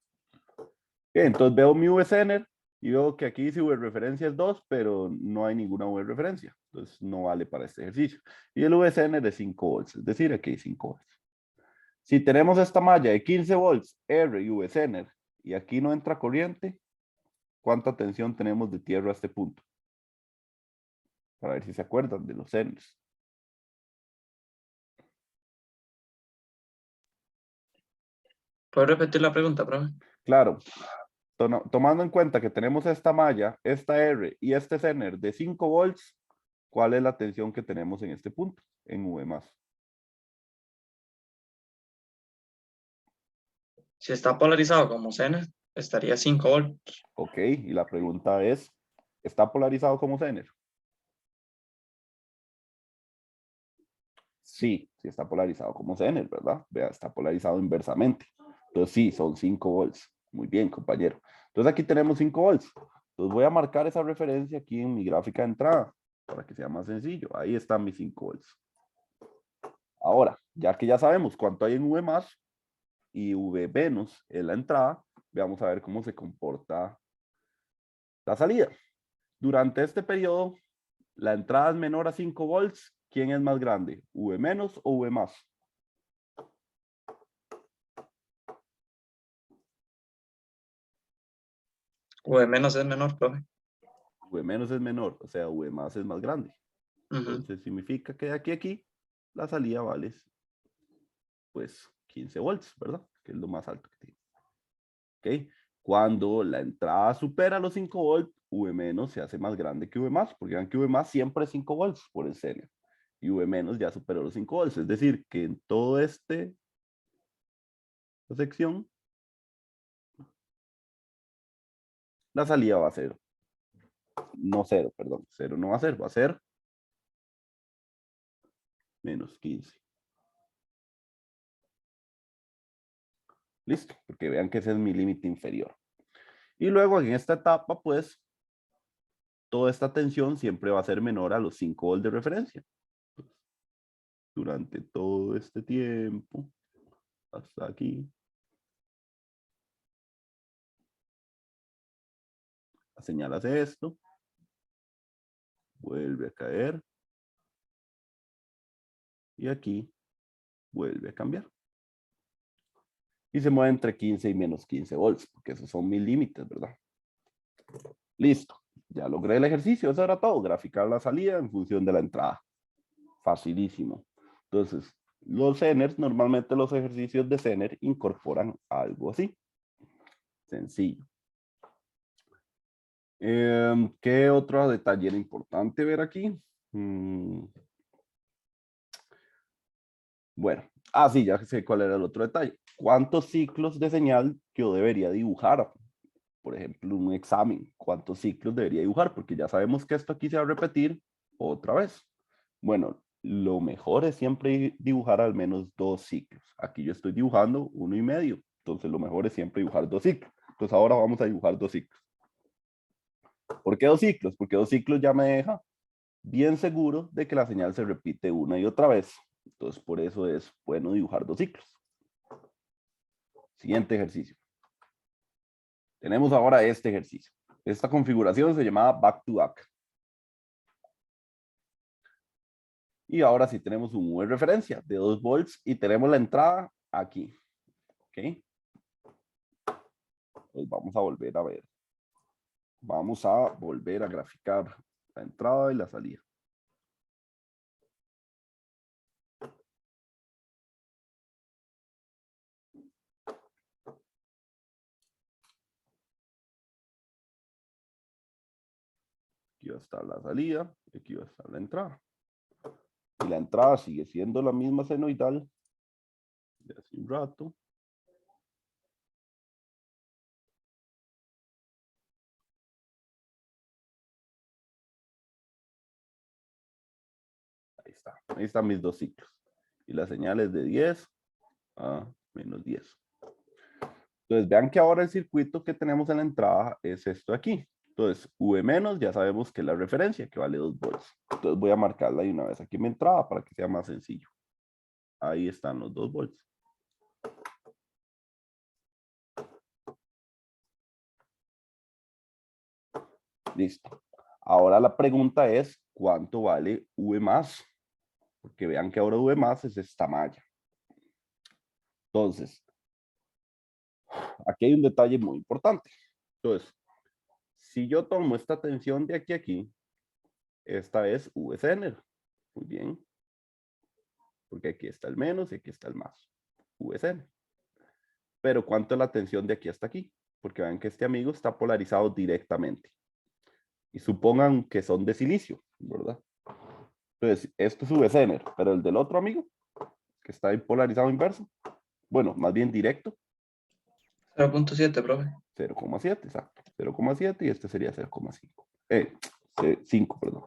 Ok, entonces veo mi V-Zener Y veo que aquí dice V referencia es 2, pero no hay ninguna V referencia. Entonces no vale para este ejercicio. Y el VCN de 5 volts, es decir, aquí hay 5 volts. Si tenemos esta malla de 15 volts, R y VCN, y aquí no entra corriente, ¿cuánta tensión tenemos de tierra a este punto? Para ver si se acuerdan de los Zeners. ¿Puedo repetir la pregunta, profe? Claro, tomando en cuenta que tenemos esta malla, esta R y este Zener de 5 volts, ¿cuál es la tensión que tenemos en este punto? En V más. Si está polarizado como Zener, estaría 5 volts. Ok, y la pregunta es, ¿está polarizado como Zener? Sí, sí está polarizado como Zener, ¿verdad? Vea, está polarizado inversamente. Entonces sí, son 5 volts. Muy bien, compañero. Entonces aquí tenemos 5 volts. Entonces voy a marcar esa referencia aquí en mi gráfica de entrada para que sea más sencillo. Ahí están mis 5 volts. Ahora, ya que ya sabemos cuánto hay en V más y V menos en la entrada, veamos a ver cómo se comporta la salida. Durante este periodo, la entrada es menor a 5 volts. ¿Quién es más grande? ¿V menos o V más? V menos es menor, profe. V menos es menor, o sea, V más es más grande. Ujú. Entonces significa que de aquí a aquí la salida vale pues 15 volts, ¿verdad? Que es lo más alto que tiene. ¿Ok? Cuando la entrada supera los 5 volts, V menos se hace más grande que V más, porque vean que V más siempre es 5 volts por el seno. Y V menos ya superó los 5 volts. Es decir, que en todo esta sección, la salida va a ser, no cero, perdón, cero no va a ser, va a ser menos 15. Listo, porque vean que ese es mi límite inferior. Y luego en esta etapa, pues, toda esta tensión siempre va a ser menor a los 5 volts de referencia. Durante todo este tiempo, hasta aquí, la señal hace esto, vuelve a caer, y aquí vuelve a cambiar. Y se mueve entre 15 y menos 15 volts, porque esos son mis límites, ¿verdad? Listo, ya logré el ejercicio, eso era todo, graficar la salida en función de la entrada. Facilísimo. Entonces, los Zeners, normalmente los ejercicios de Zener incorporan algo así. Sencillo. ¿Qué otro detalle era importante ver aquí? Bueno, sí, ya sé cuál era el otro detalle. ¿Cuántos ciclos de señal yo debería dibujar? Por ejemplo, un examen. ¿Cuántos ciclos debería dibujar? Porque ya sabemos que esto aquí se va a repetir otra vez. Bueno, lo mejor es siempre dibujar al menos 2 ciclos. Aquí yo estoy dibujando 1,5. Entonces lo mejor es siempre dibujar 2 ciclos. Entonces ahora vamos a dibujar 2 ciclos. ¿Por qué 2 ciclos? Porque 2 ciclos ya me deja bien seguro de que la señal se repite una y otra vez. Entonces por eso es bueno dibujar 2 ciclos. Siguiente ejercicio. Tenemos ahora este ejercicio. Esta configuración se llamaba back to back. Y ahora sí tenemos un V referencia de 2 volts y tenemos la entrada aquí. ¿Ok? Pues vamos a volver a ver. Vamos a volver a graficar la entrada y la salida. Aquí va a estar la salida y aquí va a estar la entrada. Y la entrada sigue siendo la misma senoidal de hace un rato. Ahí está. Ahí están mis 2 ciclos. Y la señal es de 10 a menos 10. Entonces vean que ahora el circuito que tenemos en la entrada es esto de aquí. Entonces V menos ya sabemos que es la referencia, que vale 2 volts. Entonces voy a marcarla de una vez aquí en mi entrada para que sea más sencillo. Ahí están los 2 volts. Listo. Ahora la pregunta es, ¿cuánto vale V más? Porque vean que ahora V más es esta malla. Entonces, aquí hay un detalle muy importante. Entonces, si yo tomo esta tensión de aquí a aquí, esta es V Zener. Muy bien. Porque aquí está el menos y aquí está el más. V Zener. Pero ¿cuánto es la tensión de aquí hasta aquí? Porque vean que este amigo está polarizado directamente. Y supongan que son de silicio, ¿verdad? Entonces, esto es V Zener, pero el del otro amigo, que está ahí polarizado inverso, bueno, más bien directo, 0.7, profe. 0,7, exacto. 0,7 y este sería 0,5. 5, perdón.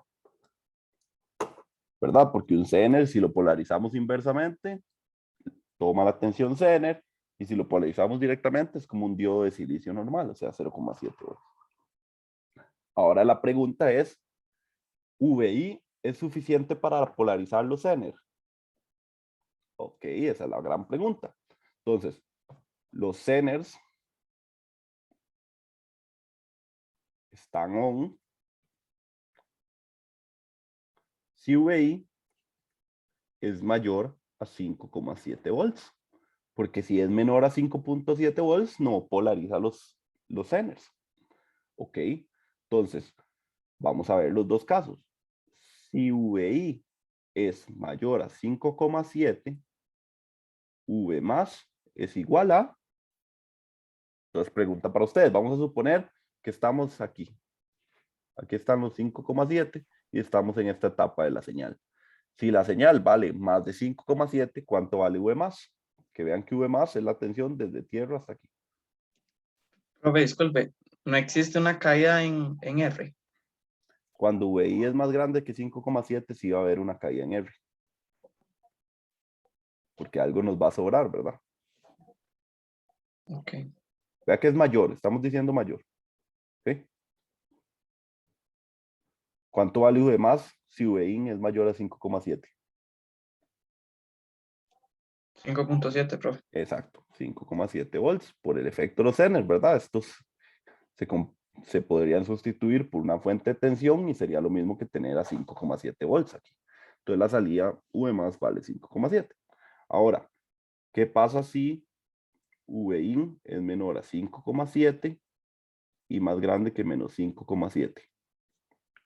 ¿Verdad? Porque un Zener, si lo polarizamos inversamente, toma la tensión Zener, y si lo polarizamos directamente, es como un diodo de silicio normal, o sea, 0,7 volts. Ahora la pregunta es, ¿VI es suficiente para polarizar los Zener? Ok, esa es la gran pregunta. Entonces, los Zeners están on si VI es mayor a 5,7 volts. Porque si es menor a 5,7 volts, no polariza los Zeners. Ok, entonces, vamos a ver los dos casos. Si VI es mayor a 5,7, V más es igual a... Entonces, pregunta para ustedes. Vamos a suponer que estamos aquí. Aquí están los 5,7 y estamos en esta etapa de la señal. Si la señal vale más de 5,7, ¿cuánto vale V más? Que vean que V más es la tensión desde tierra hasta aquí. Profe, disculpe, no existe una caída en R. Cuando VI es más grande que 5,7, sí va a haber una caída en R. Porque algo nos va a sobrar, ¿verdad? Ok. Vea que es mayor, estamos diciendo mayor. ¿Sí? ¿Cuánto vale V más si VI es mayor a 5,7? 5.7, profe. Exacto, 5,7 volts por el efecto de los Zener, ¿verdad? Estos se podrían sustituir por una fuente de tensión y sería lo mismo que tener a 5,7 volts aquí. Entonces la salida V más vale 5,7. Ahora, ¿qué pasa si VIN es menor a 5,7 y más grande que menos 5,7?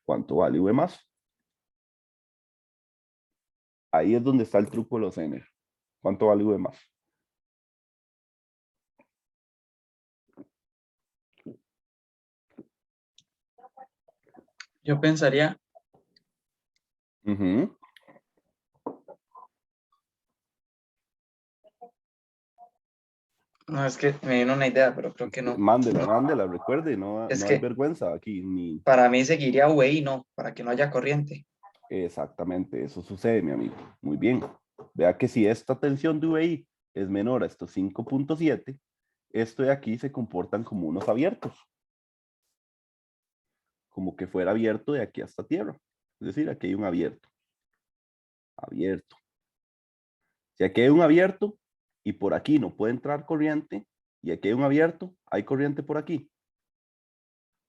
¿Cuánto vale V más? Ahí es donde está el truco de los Zener. ¿Cuánto vale V más? Yo pensaría, Ujú. no, es que me vino una idea, pero creo que no. Mándela, recuerde, no, Es no hay que vergüenza aquí, ni para mí seguiría VI, no, para que no haya corriente. exactamente, eso sucede, mi amigo. Muy bien. Vea que si esta tensión de VI es menor a estos 5,7, esto de aquí se comportan como unos abiertos, como que fuera abierto de aquí hasta tierra. Es decir, aquí hay un abierto, abierto. Si aquí hay un abierto y por aquí no puede entrar corriente, y aquí hay un abierto, ¿hay corriente por aquí?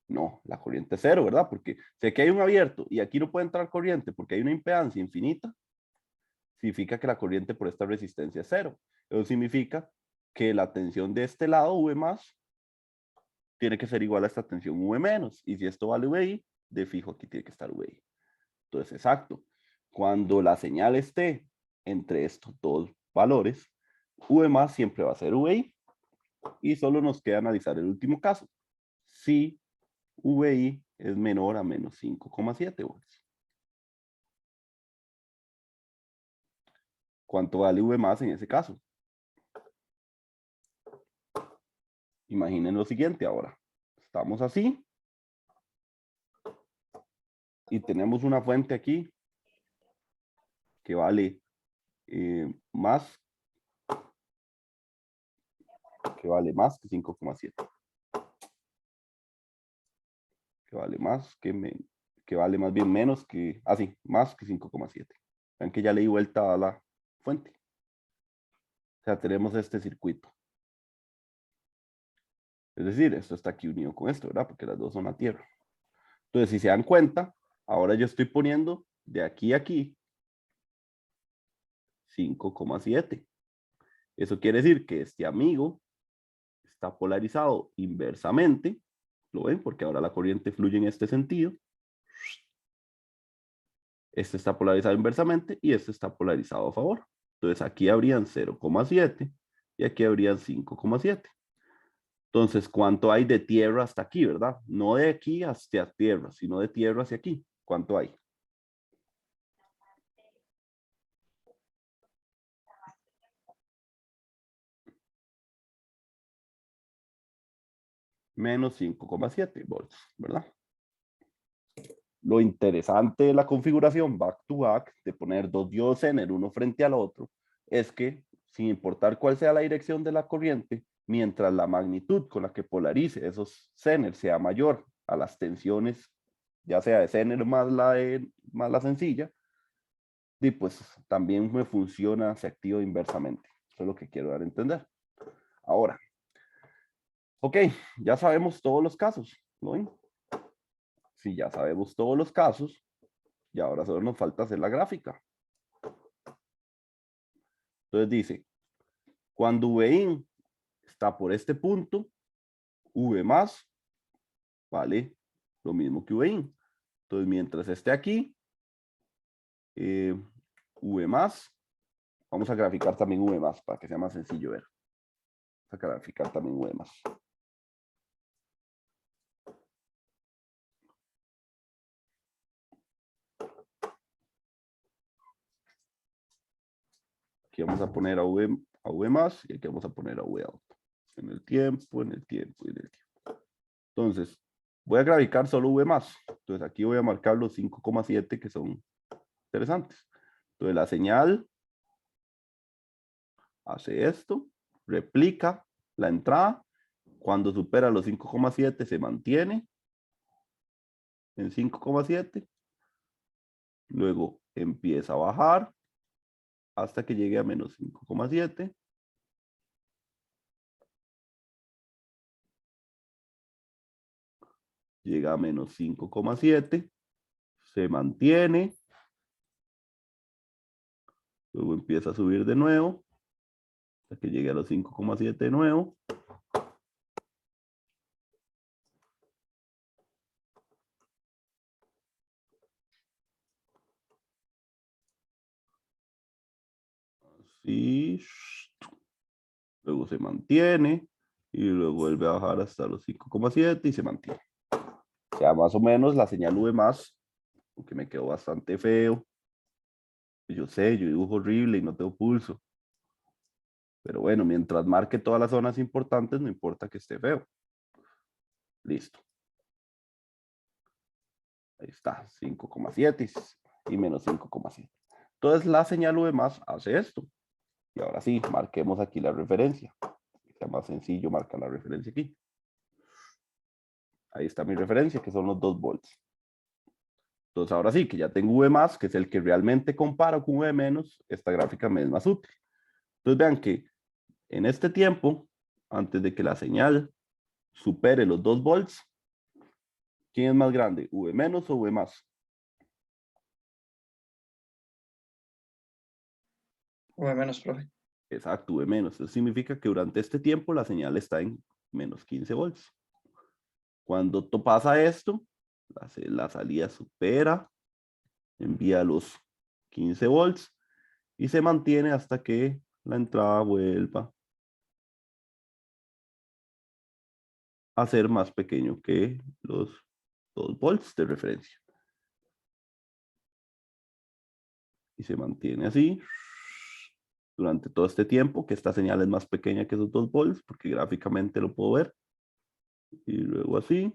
No, la corriente es cero, ¿verdad? Porque si aquí hay un abierto y aquí no puede entrar corriente porque hay una impedancia infinita, significa que la corriente por esta resistencia es cero. Eso significa que la tensión de este lado, V más, tiene que ser igual a esta tensión V menos. Y si esto vale VI, de fijo aquí tiene que estar VI. Entonces, exacto. Cuando la señal esté entre estos dos valores, V más siempre va a ser VI. Y solo nos queda analizar el último caso. Si VI es menor a menos 5,7 volts. ¿Cuánto vale V más en ese caso? Imaginen lo siguiente ahora. Estamos así. Y tenemos una fuente aquí que vale más que 5,7. Que vale más que vale más bien menos que, sí, más que 5,7. Vean que ya le di vuelta a la fuente. O sea, tenemos este circuito. Es decir, esto está aquí unido con esto, ¿verdad? Porque las dos son la Tierra. Entonces, si se dan cuenta, ahora yo estoy poniendo de aquí a aquí 5,7. Eso quiere decir que este amigo está polarizado inversamente. ¿Lo ven? Porque ahora la corriente fluye en este sentido. Este está polarizado inversamente y este está polarizado a favor. Entonces aquí habrían 0,7 y aquí habrían 5,7. Entonces, ¿cuánto hay de tierra hasta aquí, verdad? No de aquí hacia tierra, sino de tierra hacia aquí. ¿Cuánto hay? Menos 5,7 volts, ¿verdad? Lo interesante de la configuración back to back, de poner dos diodos Zener uno frente al otro, es que sin importar cuál sea la dirección de la corriente, mientras la magnitud con la que polarice esos Zener sea mayor a las tensiones, ya sea de Zener más más la sencilla, y pues también me funciona, se activa inversamente. Eso es lo que quiero dar a entender. Ahora, ok, ya sabemos todos los casos, ¿no ven? Si ya sabemos todos los casos, y ahora solo nos falta hacer la gráfica. Entonces dice, cuando Vin está por este punto, V más vale lo mismo que Vin. Entonces, mientras esté aquí, V más, vamos a graficar también V más para que sea más sencillo ver. Vamos a graficar también V más. Aquí vamos a poner a V más y aquí vamos a poner a V out. En el tiempo, en el tiempo y en el tiempo. Entonces, voy a graficar solo V más. Entonces, aquí voy a marcar los 5,7 que son interesantes. Entonces, la señal hace esto, replica la entrada. Cuando supera los 5,7 se mantiene en 5,7. Luego empieza a bajar hasta que llegue a menos 5,7. Llega a menos 5,7. Se mantiene. Luego empieza a subir de nuevo hasta que llegue a los 5,7 de nuevo. Así. Luego se mantiene y luego vuelve a bajar hasta los 5,7 y se mantiene. O sea, más o menos la señal V más, aunque me quedó bastante feo. Yo sé, yo dibujo horrible y no tengo pulso. Pero bueno, mientras marque todas las zonas importantes, no importa que esté feo. Listo. Ahí está, 5,7 y menos 5,7. Entonces la señal V más hace esto. Y ahora sí, marquemos aquí la referencia. Es más sencillo marcar la referencia aquí. Ahí está mi referencia, que son los 2 volts. Entonces ahora sí, que ya tengo V más, que es el que realmente comparo con V menos, esta gráfica me es más útil. Entonces vean que en este tiempo, antes de que la señal supere los 2 volts, ¿quién es más grande? ¿V menos o V más? V menos, profe. Exacto, V menos. Eso significa que durante este tiempo la señal está en menos 15 volts. Cuando pasa esto, la salida supera, envía los 15 volts y se mantiene hasta que la entrada vuelva a ser más pequeño que los 2 volts de referencia. Y se mantiene así durante todo este tiempo, que esta señal es más pequeña que esos 2 volts, porque gráficamente lo puedo ver. Y luego así.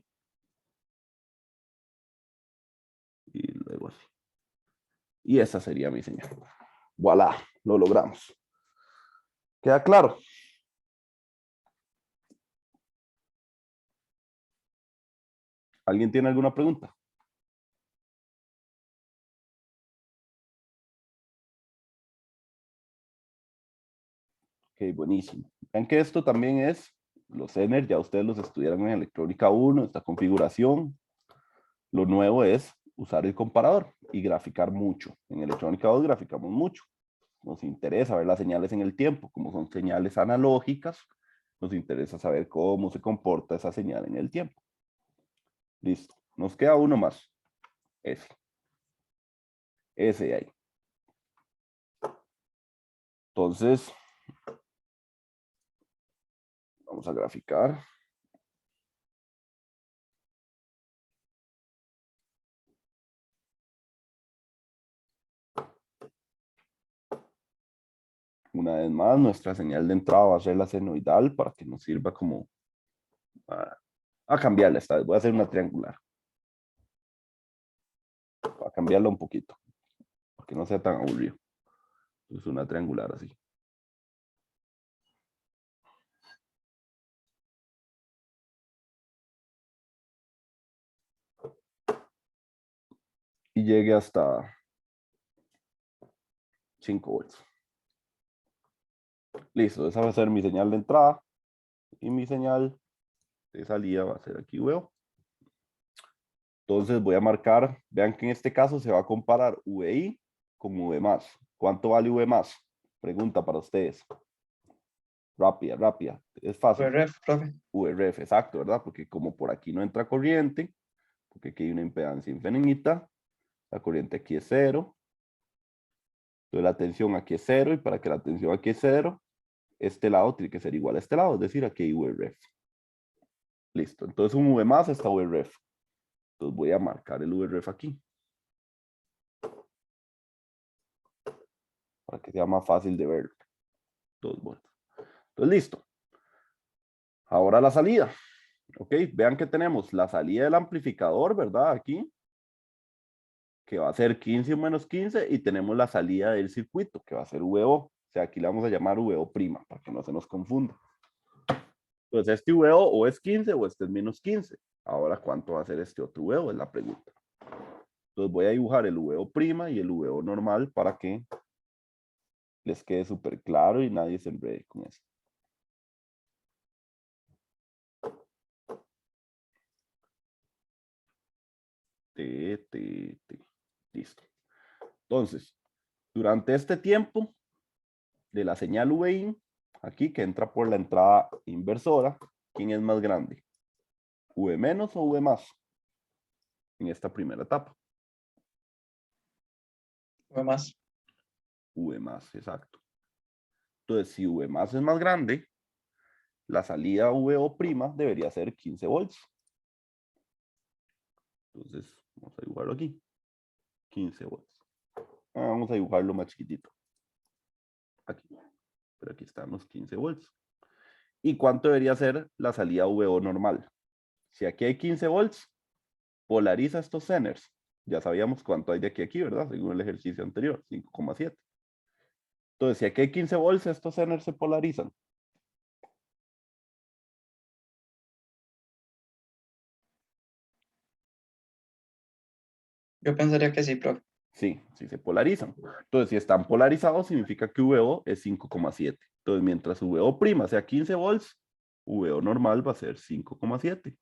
Y luego así. Y esa sería mi señal. Voilà, lo logramos. ¿Queda claro? ¿Alguien tiene alguna pregunta? Ok, buenísimo. Vean que esto también es los Zener, ya ustedes los estudiaron en electrónica 1, esta configuración. Lo nuevo es usar el comparador y graficar mucho. En electrónica 2 graficamos mucho. Nos interesa ver las señales en el tiempo, como son señales analógicas, nos interesa saber cómo se comporta esa señal en el tiempo. Listo. Nos queda uno más. Ese de ahí. Entonces, vamos a graficar. Una vez más, nuestra señal de entrada va a ser la senoidal para que nos sirva como a cambiarla esta vez. Voy a hacer una triangular. Voy a cambiarla un poquito, para que no sea tan aburrido. Es una triangular así. Y llegue hasta 5 volts. Listo, esa va a ser mi señal de entrada. Y mi señal de salida va a ser aquí, veo. Entonces voy a marcar, vean que en este caso se va a comparar VI con V+. ¿Cuánto vale V+? Pregunta para ustedes. Rápida, rápida. Es fácil. VRF, profe. VRF, exacto, ¿verdad? Porque como por aquí no entra corriente, porque aquí hay una impedancia infinita, la corriente aquí es 0. Entonces la tensión aquí es 0, y para que la tensión aquí es 0, este lado tiene que ser igual a este lado, es decir, aquí hay VRF. Listo, entonces un V+ está VRF. Entonces voy a marcar el VRF aquí, para que sea más fácil de ver. 2 volts. Entonces listo. Ahora la salida. Ok, vean que tenemos la salida del amplificador, ¿verdad? Aquí, que va a ser 15 menos 15, y tenemos la salida del circuito, que va a ser VO. O sea, aquí le vamos a llamar VO', para que no se nos confunda. Entonces, este VO o es 15 o este es menos 15. Ahora, ¿cuánto va a ser este otro VO? Es la pregunta. Entonces, voy a dibujar el VO' y el VO normal para que les quede súper claro y nadie se enrede con eso. Listo. Entonces, durante este tiempo de la señal VIN, aquí que entra por la entrada inversora, ¿quién es más grande? ¿V- o V+? En esta primera etapa. V+. V+, exacto. Entonces, si V+ es más grande, la salida VO' debería ser 15 volts. Entonces, vamos a dibujarlo aquí. 15 volts. Vamos a dibujarlo más chiquitito. Aquí. Pero aquí están los 15 volts. ¿Y cuánto debería ser la salida VO normal? Si aquí hay 15 volts, polariza estos Zeners. Ya sabíamos cuánto hay de aquí a aquí, ¿verdad? Según el ejercicio anterior, 5,7. Entonces, si aquí hay 15 volts, estos Zeners se polarizan. Yo pensaría que sí, profe. Sí, sí se polarizan. Entonces, si están polarizados, significa que VO es 5,7. Entonces, mientras VO' sea 15 volts, VO normal va a ser 5,7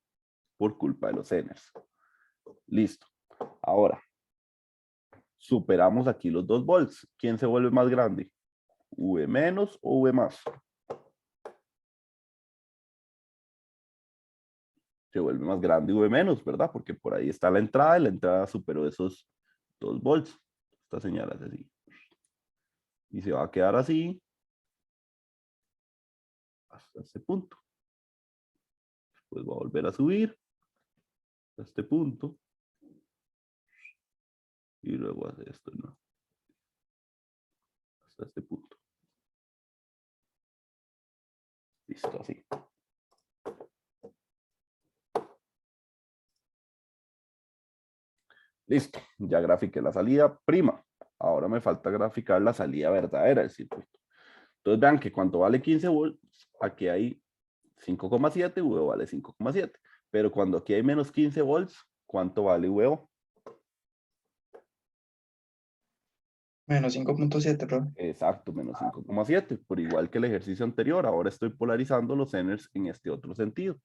por culpa de los Zeners. Listo. Ahora, superamos aquí los 2 volts. ¿Quién se vuelve más grande? ¿V- o V+? Se vuelve más grande V-, ¿verdad? Porque por ahí está la entrada y la entrada superó esos 2 volts. Esta señal es así. Y se va a quedar así hasta este punto. Después va a volver a subir a este punto. Y luego hace esto, ¿no? Hasta este punto. Listo, así. Listo, ya grafiqué la salida prima. Ahora me falta graficar la salida verdadera del circuito. Entonces vean que cuando vale 15 volts, aquí hay 5,7, VO vale 5,7. Pero cuando aquí hay menos 15 volts, ¿cuánto vale VO? Menos 5.7, profe. Exacto, menos 5,7. Por igual que el ejercicio anterior, ahora estoy polarizando los Zeners en este otro sentido,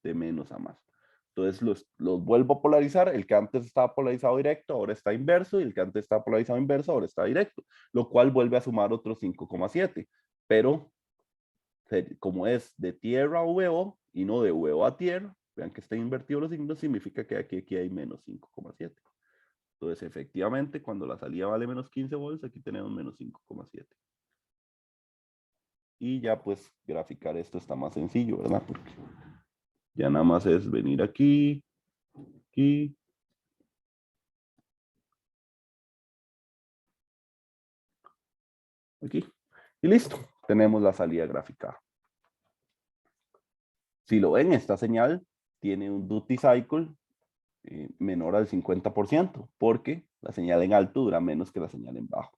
de menos a más. Entonces los vuelvo a polarizar. El que antes estaba polarizado directo ahora está inverso y el que antes estaba polarizado inverso ahora está directo, lo cual vuelve a sumar otros 5,7. Pero como es de tierra a VO y no de VO a tierra, vean que están invertidos los signos, significa que aquí hay menos 5,7. Entonces, efectivamente, cuando la salida vale menos 15 volts, aquí tenemos menos 5,7. Y ya pues graficar esto está más sencillo, ¿verdad? Porque ya nada más es venir aquí, aquí. Aquí. Y listo. Tenemos la salida gráfica. Si lo ven, esta señal tiene un duty cycle menor al 50%, porque la señal en alto dura menos que la señal en bajo.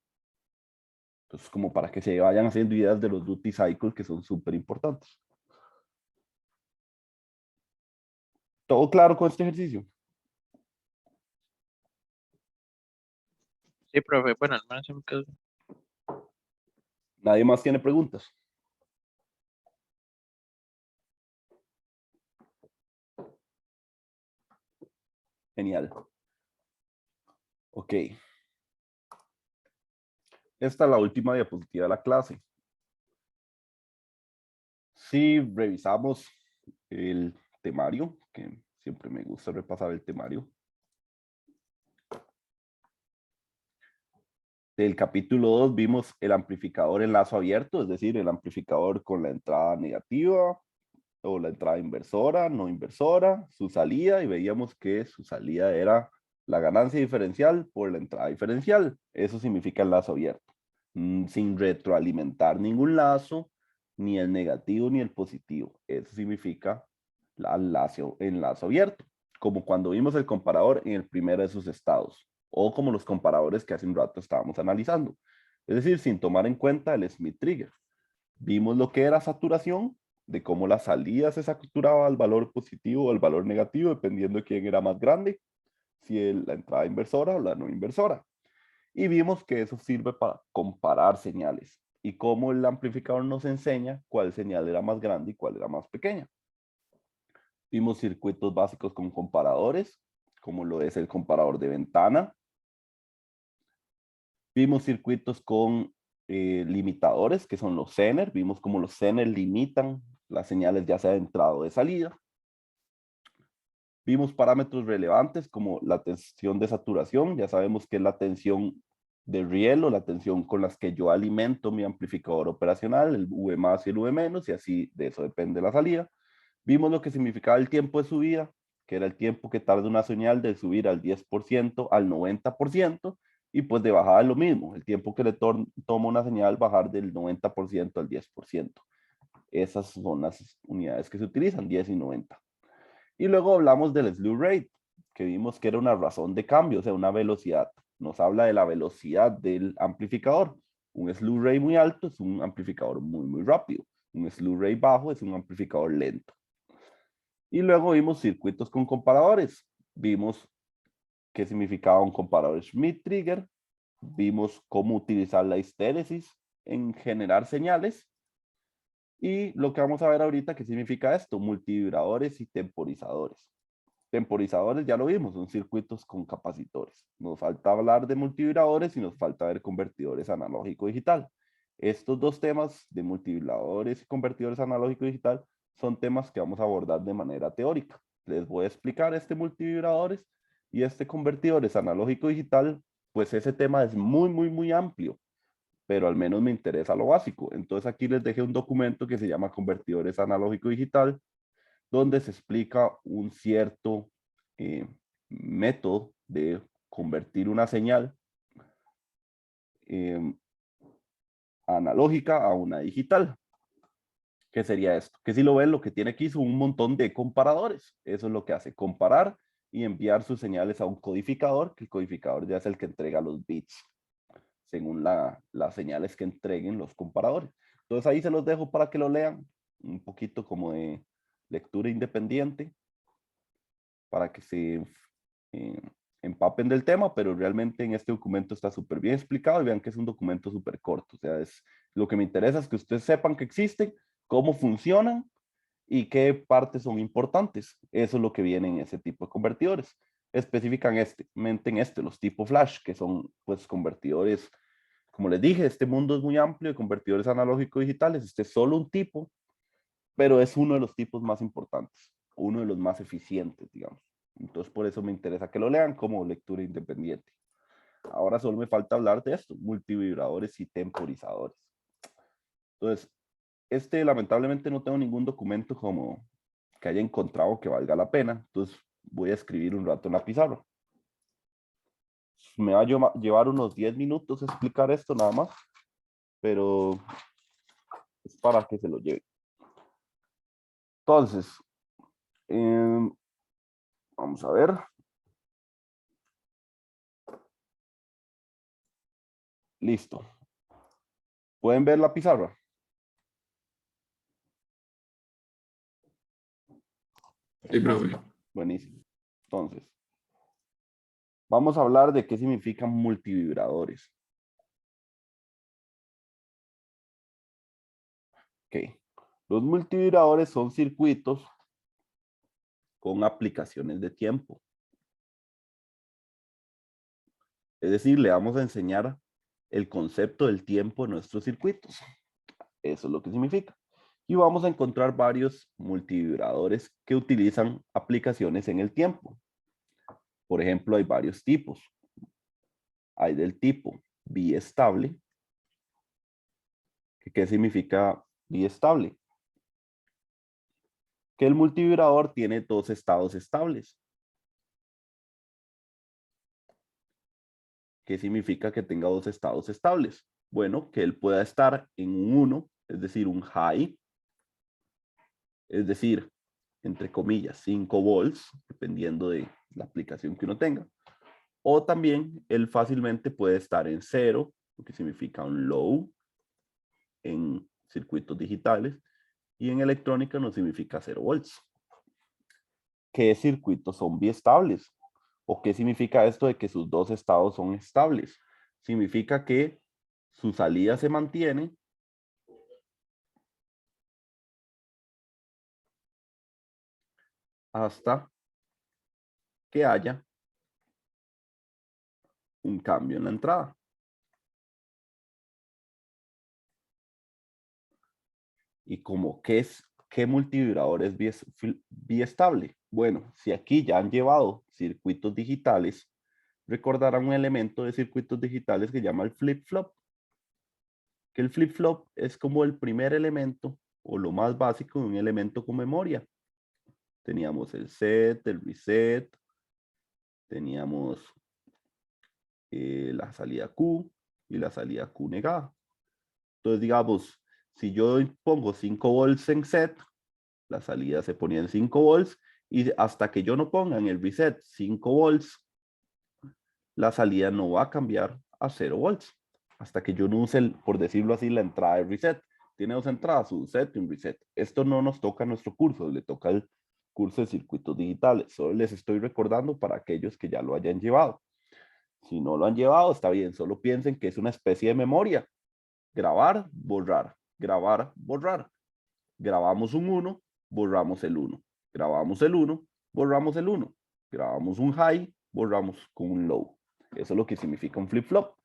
Entonces, como para que se vayan haciendo ideas de los duty cycles que son súper importantes. ¿Todo claro con este ejercicio? Sí, profe, bueno, al menos en mi caso. ¿Nadie más tiene preguntas? Genial. Ok. Esta es la última diapositiva de la clase. Si revisamos el temario, que siempre me gusta repasar el temario. Del capítulo 2 vimos el amplificador en lazo abierto, es decir, el amplificador con la entrada negativa o la entrada inversora, no inversora, su salida, y veíamos que su salida era la ganancia diferencial por la entrada diferencial. Eso significa el lazo abierto, sin retroalimentar ningún lazo, ni el negativo ni el positivo. Eso significa el lazo abierto, como cuando vimos el comparador en el primero de sus estados, o como los comparadores que hace un rato estábamos analizando. Es decir, sin tomar en cuenta el Smith trigger. Vimos lo que era saturación, de cómo la salida se saturaba al valor positivo o al valor negativo, dependiendo de quién era más grande, si la entrada inversora o la no inversora. Y vimos que eso sirve para comparar señales y cómo el amplificador nos enseña cuál señal era más grande y cuál era más pequeña. Vimos circuitos básicos con comparadores, como lo es el comparador de ventana. Vimos circuitos con limitadores, que son los Zener. Vimos cómo los Zener limitan las señales ya sea de entrada o de salida. Vimos parámetros relevantes como la tensión de saturación. Ya sabemos que es la tensión de riel o la tensión con las que yo alimento mi amplificador operacional, el V más y el V menos, y así de eso depende la salida. Vimos lo que significaba el tiempo de subida, que era el tiempo que tarda una señal de subir al 10% al 90%, y pues de bajada es lo mismo, el tiempo que le toma una señal bajar del 90% al 10%. Esas son las unidades que se utilizan, 10 y 90. Y luego hablamos del slew rate, que vimos que era una razón de cambio, o sea, una velocidad. Nos habla de la velocidad del amplificador. Un slew rate muy alto es un amplificador muy, muy rápido. Un slew rate bajo es un amplificador lento. Y luego vimos circuitos con comparadores. Vimos qué significaba un comparador Schmitt-Trigger. Vimos cómo utilizar la histéresis en generar señales. Y lo que vamos a ver ahorita, ¿qué significa esto? Multivibradores y temporizadores. Temporizadores ya lo vimos, son circuitos con capacitores. Nos falta hablar de multivibradores y nos falta ver convertidores analógico-digital. Estos dos temas de multivibradores y convertidores analógico-digital son temas que vamos a abordar de manera teórica. Les voy a explicar este multivibradores y este convertidores analógico-digital, pues ese tema es muy, muy, muy amplio, pero al menos me interesa lo básico. Entonces aquí les dejé un documento que se llama Convertidores Analógico-Digital, donde se explica un cierto método de convertir una señal analógica a una digital. ¿Qué sería esto? Que si lo ven, lo que tiene aquí son un montón de comparadores. Eso es lo que hace, comparar y enviar sus señales a un codificador, que el codificador ya es el que entrega los bits según las señales que entreguen los comparadores. Entonces ahí se los dejo para que lo lean, un poquito como de lectura independiente, para que se empapen del tema, pero realmente en este documento está súper bien explicado y vean que es un documento súper corto. O sea, lo que me interesa es que ustedes sepan que existen, cómo funcionan ¿Y qué partes son importantes? Eso es lo que viene en ese tipo de convertidores. Específicamente en los tipo flash, que son pues convertidores, como les dije, este mundo es muy amplio de convertidores analógicos digitales. Este es solo un tipo, pero es uno de los tipos más importantes, uno de los más eficientes, digamos. Entonces, por eso me interesa que lo lean como lectura independiente. Ahora solo me falta hablar de esto, multivibradores y temporizadores. Entonces, lamentablemente no tengo ningún documento como que haya encontrado que valga la pena, entonces voy a escribir un rato en la pizarra. Me va a llevar unos 10 minutos explicar esto nada más, pero es para que se lo lleve. Entonces, vamos a ver. Listo. ¿Pueden ver la pizarra? Sí, profe. Buenísimo. Entonces, vamos a hablar de qué significan multivibradores. Ok. Los multivibradores son circuitos con aplicaciones de tiempo. Es decir, le vamos a enseñar el concepto del tiempo en nuestros circuitos. Eso es lo que significa. Y vamos a encontrar varios multivibradores que utilizan aplicaciones en el tiempo. Por ejemplo, hay varios tipos. Hay del tipo biestable. ¿Qué significa biestable? Que el multivibrador tiene dos estados estables. ¿Qué significa que tenga dos estados estables? Bueno, que él pueda estar en un 1, es decir, un high, es decir, entre comillas, 5 volts, dependiendo de la aplicación que uno tenga. O también él fácilmente puede estar en 0, lo que significa un low en circuitos digitales, y en electrónica no significa 0 volts. ¿Qué circuitos son biestables? ¿O qué significa esto de que sus dos estados son estables? Significa que su salida se mantiene hasta que haya un cambio en la entrada. Y como ¿qué multivibrador es biestable? Bueno, si aquí ya han llevado circuitos digitales, recordarán un elemento de circuitos digitales que se llama el flip-flop. Que el flip-flop es como el primer elemento o lo más básico de un elemento con memoria. Teníamos el set, el reset, teníamos la salida Q y la salida Q negada. Entonces, digamos, si yo pongo 5 volts en set, la salida se ponía en 5 volts y hasta que yo no ponga en el reset 5 volts, la salida no va a cambiar a 0 volts. Hasta que yo no use, por decirlo así, la entrada de reset. Tiene dos entradas, un set y un reset. Esto no nos toca en nuestro curso, le toca el curso de circuitos digitales. Solo les estoy recordando para aquellos que ya lo hayan llevado. Si no lo han llevado, está bien, solo piensen que es una especie de memoria. Grabar, borrar, grabar, borrar. Grabamos un 1, borramos el 1. Grabamos el 1, borramos el 1. Grabamos un high, borramos con un low. Eso es lo que significa un flip-flop.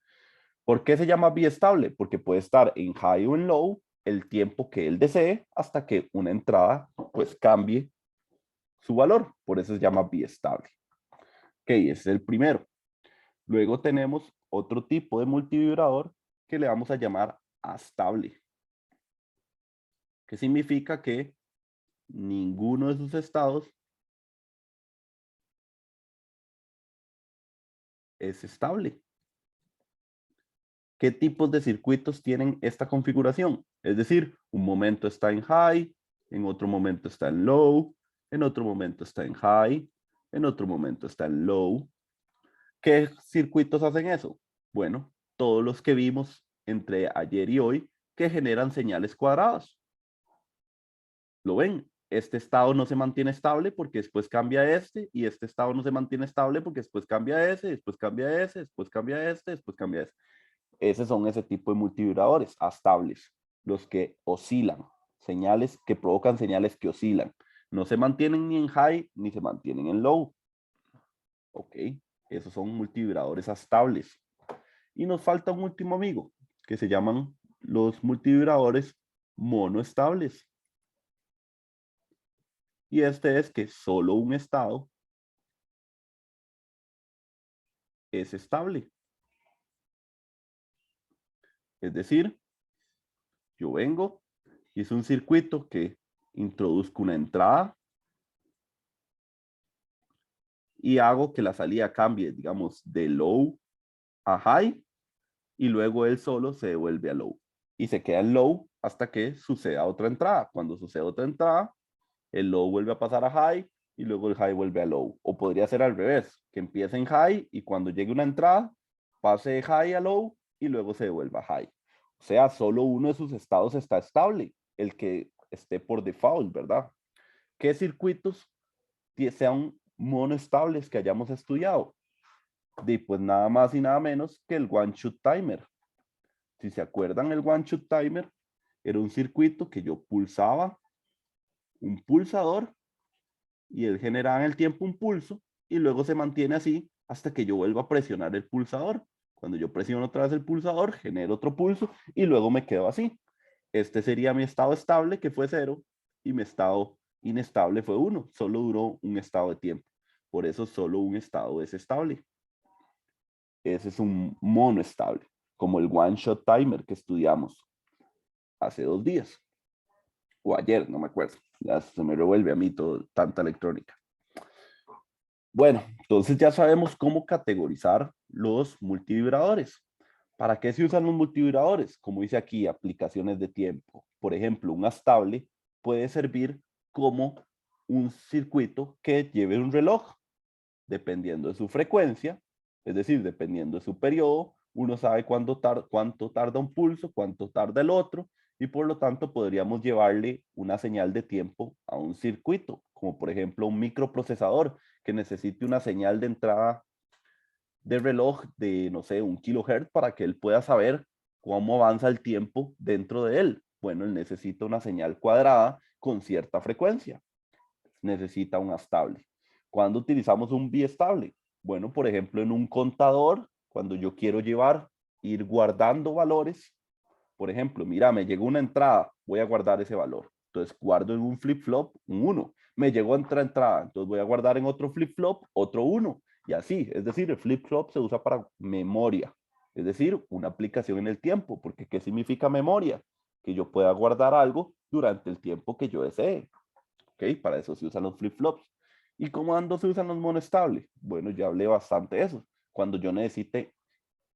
¿Por qué se llama biestable? Porque puede estar en high o en low el tiempo que él desee hasta que una entrada pues cambie su valor. Por eso se llama biestable. Ok, ese es el primero. Luego tenemos otro tipo de multivibrador que le vamos a llamar astable. Que significa que ninguno de sus estados es estable. ¿Qué tipos de circuitos tienen esta configuración? Es decir, un momento está en high, en otro momento está en low, en otro momento está en high, en otro momento está en low. ¿Qué circuitos hacen eso? Bueno, todos los que vimos entre ayer y hoy que generan señales cuadradas. ¿Lo ven? Este estado no se mantiene estable porque después cambia este, y este estado no se mantiene estable porque después cambia ese, después cambia ese, después cambia este, después cambia ese. Esos son ese tipo de multivibradores, astables, los que oscilan, señales que provocan señales que oscilan. No se mantienen ni en high ni se mantienen en low. Ok, esos son multivibradores estables. Y nos falta un último amigo, que se llaman los multivibradores monoestables. Y este es que solo un estado es estable. Es decir, yo vengo y es un circuito que introduzco una entrada y hago que la salida cambie, digamos, de low a high y luego él solo se devuelve a low y se queda en low hasta que suceda otra entrada. Cuando sucede otra entrada, el low vuelve a pasar a high y luego el high vuelve a low. O podría ser al revés, que empiece en high y cuando llegue una entrada, pase de high a low y luego se devuelva a high. O sea, solo uno de sus estados está estable, el que esté por default, ¿verdad? ¿Qué circuitos sean monoestables que hayamos estudiado? Y pues nada más y nada menos que el one shot timer. Si se acuerdan, el one shot timer era un circuito que yo pulsaba un pulsador y él generaba en el tiempo un pulso y luego se mantiene así hasta que yo vuelva a presionar el pulsador. Cuando yo presiono otra vez el pulsador, genero otro pulso y luego me quedo así. Este sería mi estado estable, que fue 0, y mi estado inestable fue 1. Solo duró un estado de tiempo. Por eso solo un estado es estable. Ese es un monoestable, como el one shot timer que estudiamos hace 2 días. O ayer, no me acuerdo. Ya se me revuelve a mí tanta electrónica. Bueno, entonces ya sabemos cómo categorizar los multivibradores. ¿Para qué se usan los multivibradores? Como dice aquí, aplicaciones de tiempo. Por ejemplo, un estable puede servir como un circuito que lleve un reloj, dependiendo de su frecuencia, es decir, dependiendo de su periodo, uno sabe cuánto tarda un pulso, cuánto tarda el otro, y por lo tanto podríamos llevarle una señal de tiempo a un circuito, como por ejemplo un microprocesador que necesite una señal de entrada de reloj de, no sé, 1 kilohertz para que él pueda saber cómo avanza el tiempo dentro de él. Bueno, él necesita una señal cuadrada con cierta frecuencia. Necesita un estable. ¿Cuándo utilizamos un biestable? Bueno, por ejemplo, en un contador, cuando yo quiero ir guardando valores. Por ejemplo, mira, me llegó una entrada, voy a guardar ese valor. Entonces guardo en un flip-flop un 1. Me llegó otra entrada, entonces voy a guardar en otro flip-flop otro 1. Y así, es decir, el flip-flop se usa para memoria. Es decir, una aplicación en el tiempo. Porque ¿qué significa memoria? Que yo pueda guardar algo durante el tiempo que yo desee. ¿Ok? Para eso se usan los flip-flops. ¿Y cómo se usan los monoestables? Bueno, ya hablé bastante de eso. Cuando yo necesite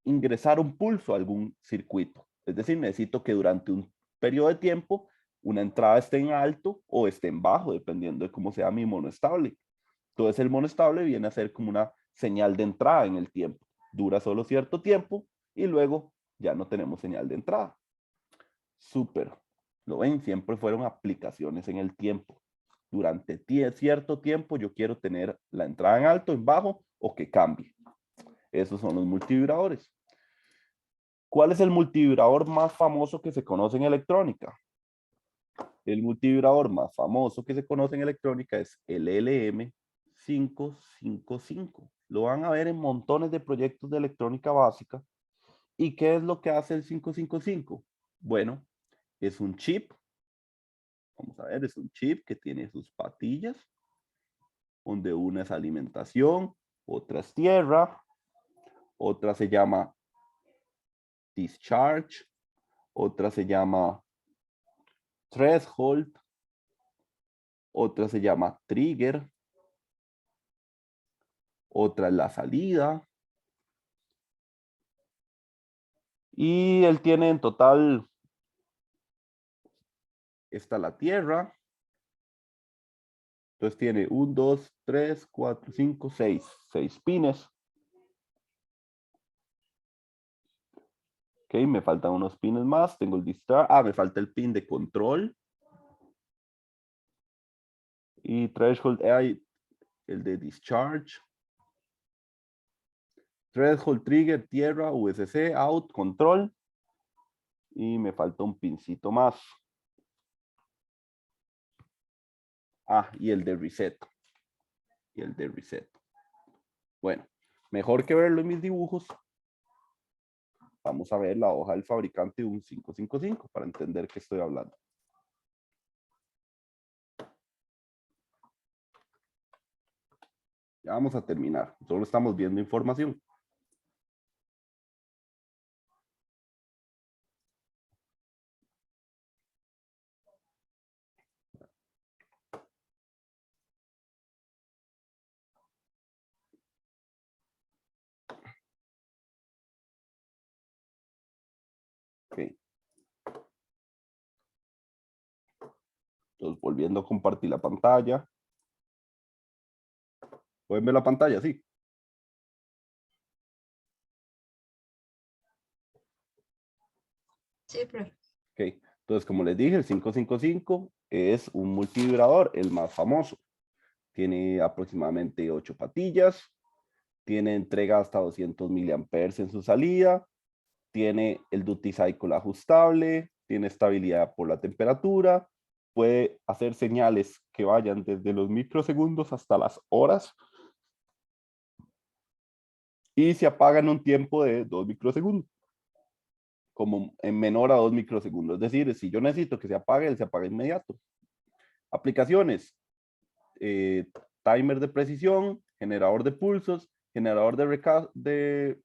ingresar un pulso a algún circuito. Es decir, necesito que durante un periodo de tiempo una entrada esté en alto o esté en bajo, dependiendo de cómo sea mi monoestable. Entonces el monoestable viene a ser como una señal de entrada en el tiempo. Dura solo cierto tiempo y luego ya no tenemos señal de entrada. Súper. ¿Lo ven? Siempre fueron aplicaciones en el tiempo. Durante cierto tiempo yo quiero tener la entrada en alto, en bajo o que cambie. Esos son los multivibradores. ¿Cuál es el multivibrador más famoso que se conoce en electrónica? El multivibrador más famoso que se conoce en electrónica es el LM555. Lo van a ver en montones de proyectos de electrónica básica. ¿Y qué es lo que hace el 555? Bueno, es un chip. Vamos a ver, es un chip que tiene sus patillas, donde una es alimentación, otra es tierra, otra se llama discharge, otra se llama threshold, otra se llama trigger, otra es la salida. Y él tiene en total, está la tierra. Entonces tiene 1, 2, 3, 4, 5, 6. 6 pines. Ok, me faltan unos pines más. Tengo el discharge. Ah, me falta el pin de control. Y threshold, hay el de discharge. Threshold, trigger, tierra, USC, out, control. Y me falta un pincito más. Ah, y el de reset. Y el de reset. Bueno, mejor que verlo en mis dibujos, vamos a ver la hoja del fabricante de un 555 para entender qué estoy hablando. Ya vamos a terminar. Solo estamos viendo información. Ok. Entonces, volviendo a compartir la pantalla. ¿Pueden ver la pantalla? Sí. Sí, profe. Ok. Entonces, como les dije, el 555 es un multivibrador, el más famoso. Tiene aproximadamente 8 patillas. Tiene entrega hasta 200 miliamperes en su salida. Tiene el duty cycle ajustable. Tiene estabilidad por la temperatura. Puede hacer señales que vayan desde los microsegundos hasta las horas. Y se apaga en un tiempo de 2 microsegundos. Como en menor a 2 microsegundos. Es decir, si yo necesito que se apague, él se apaga inmediato. Aplicaciones. Timer de precisión, generador de pulsos, generador de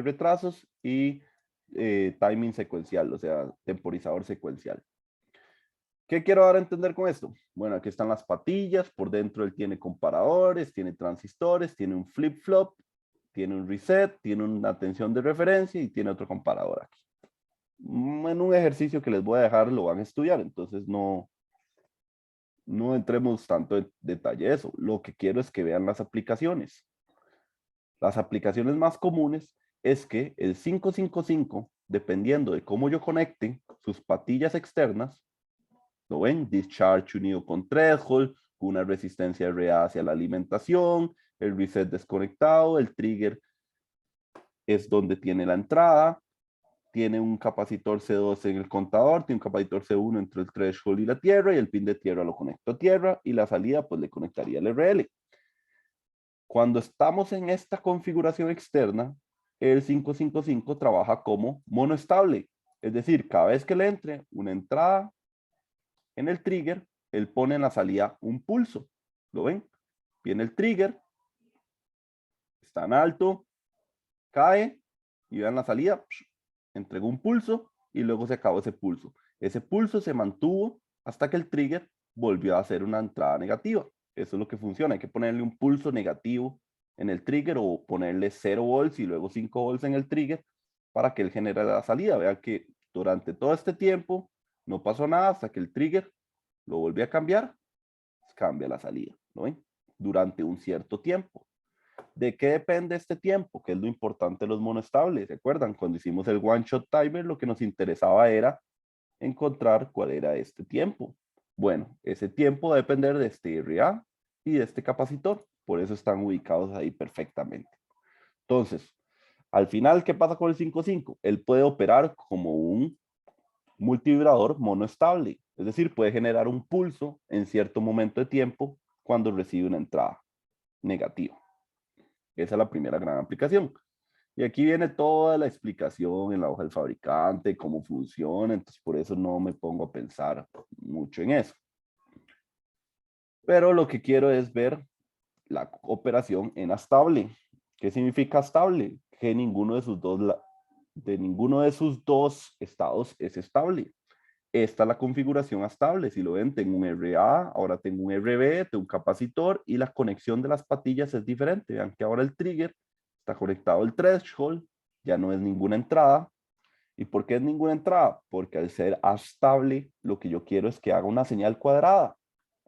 retrasos y timing secuencial, o sea, temporizador secuencial. ¿Qué quiero dar a entender con esto? Bueno, aquí están las patillas, por dentro él tiene comparadores, tiene transistores, tiene un flip-flop, tiene un reset, tiene una tensión de referencia y tiene otro comparador aquí. En un ejercicio que les voy a dejar lo van a estudiar, entonces no entremos tanto en detalle de eso. Lo que quiero es que vean las aplicaciones. Las aplicaciones más comunes es que el 555, dependiendo de cómo yo conecte sus patillas externas, ¿lo ven? Discharge unido con threshold, una resistencia RA hacia la alimentación, el reset desconectado, el trigger es donde tiene la entrada, tiene un capacitor C2 en el contador, tiene un capacitor C1 entre el threshold y la tierra, y el pin de tierra lo conecto a tierra, y la salida pues le conectaría el RL. Cuando estamos en esta configuración externa, el 555 trabaja como monoestable, es decir, cada vez que le entre una entrada en el trigger, él pone en la salida un pulso, ¿lo ven? Viene el trigger, está en alto, cae, y vean la salida, entregó un pulso y luego se acabó ese pulso. Ese pulso se mantuvo hasta que el trigger volvió a hacer una entrada negativa. Eso es lo que funciona. Hay que ponerle un pulso negativo en el trigger o ponerle 0 volts y luego 5 volts en el trigger para que él genere la salida. Vean que durante todo este tiempo no pasó nada hasta que el trigger lo volvió a cambiar, cambia la salida, ¿no ven? Durante un cierto tiempo. ¿De qué depende este tiempo? ¿Qué es lo importante de los monoestables? ¿Recuerdan? Cuando hicimos el one shot timer, lo que nos interesaba era encontrar cuál era este tiempo. Bueno, ese tiempo va a depender de este RA y de este capacitor. Por eso están ubicados ahí perfectamente. Entonces, al final, ¿qué pasa con el 5.5? Él puede operar como un multivibrador monoestable. Es decir, puede generar un pulso en cierto momento de tiempo cuando recibe una entrada negativa. Esa es la primera gran aplicación. Y aquí viene toda la explicación en la hoja del fabricante, cómo funciona, entonces por eso no me pongo a pensar mucho en eso. Pero lo que quiero es ver la operación en estable. ¿Qué significa estable? Que ninguno de sus dos estados es estable. Esta es la configuración estable. Si lo ven, tengo un RA, ahora tengo un RB, tengo un capacitor y la conexión de las patillas es diferente. Vean que ahora el trigger está conectado al threshold, ya no es ninguna entrada. ¿Y por qué es ninguna entrada? Porque al ser estable, lo que yo quiero es que haga una señal cuadrada.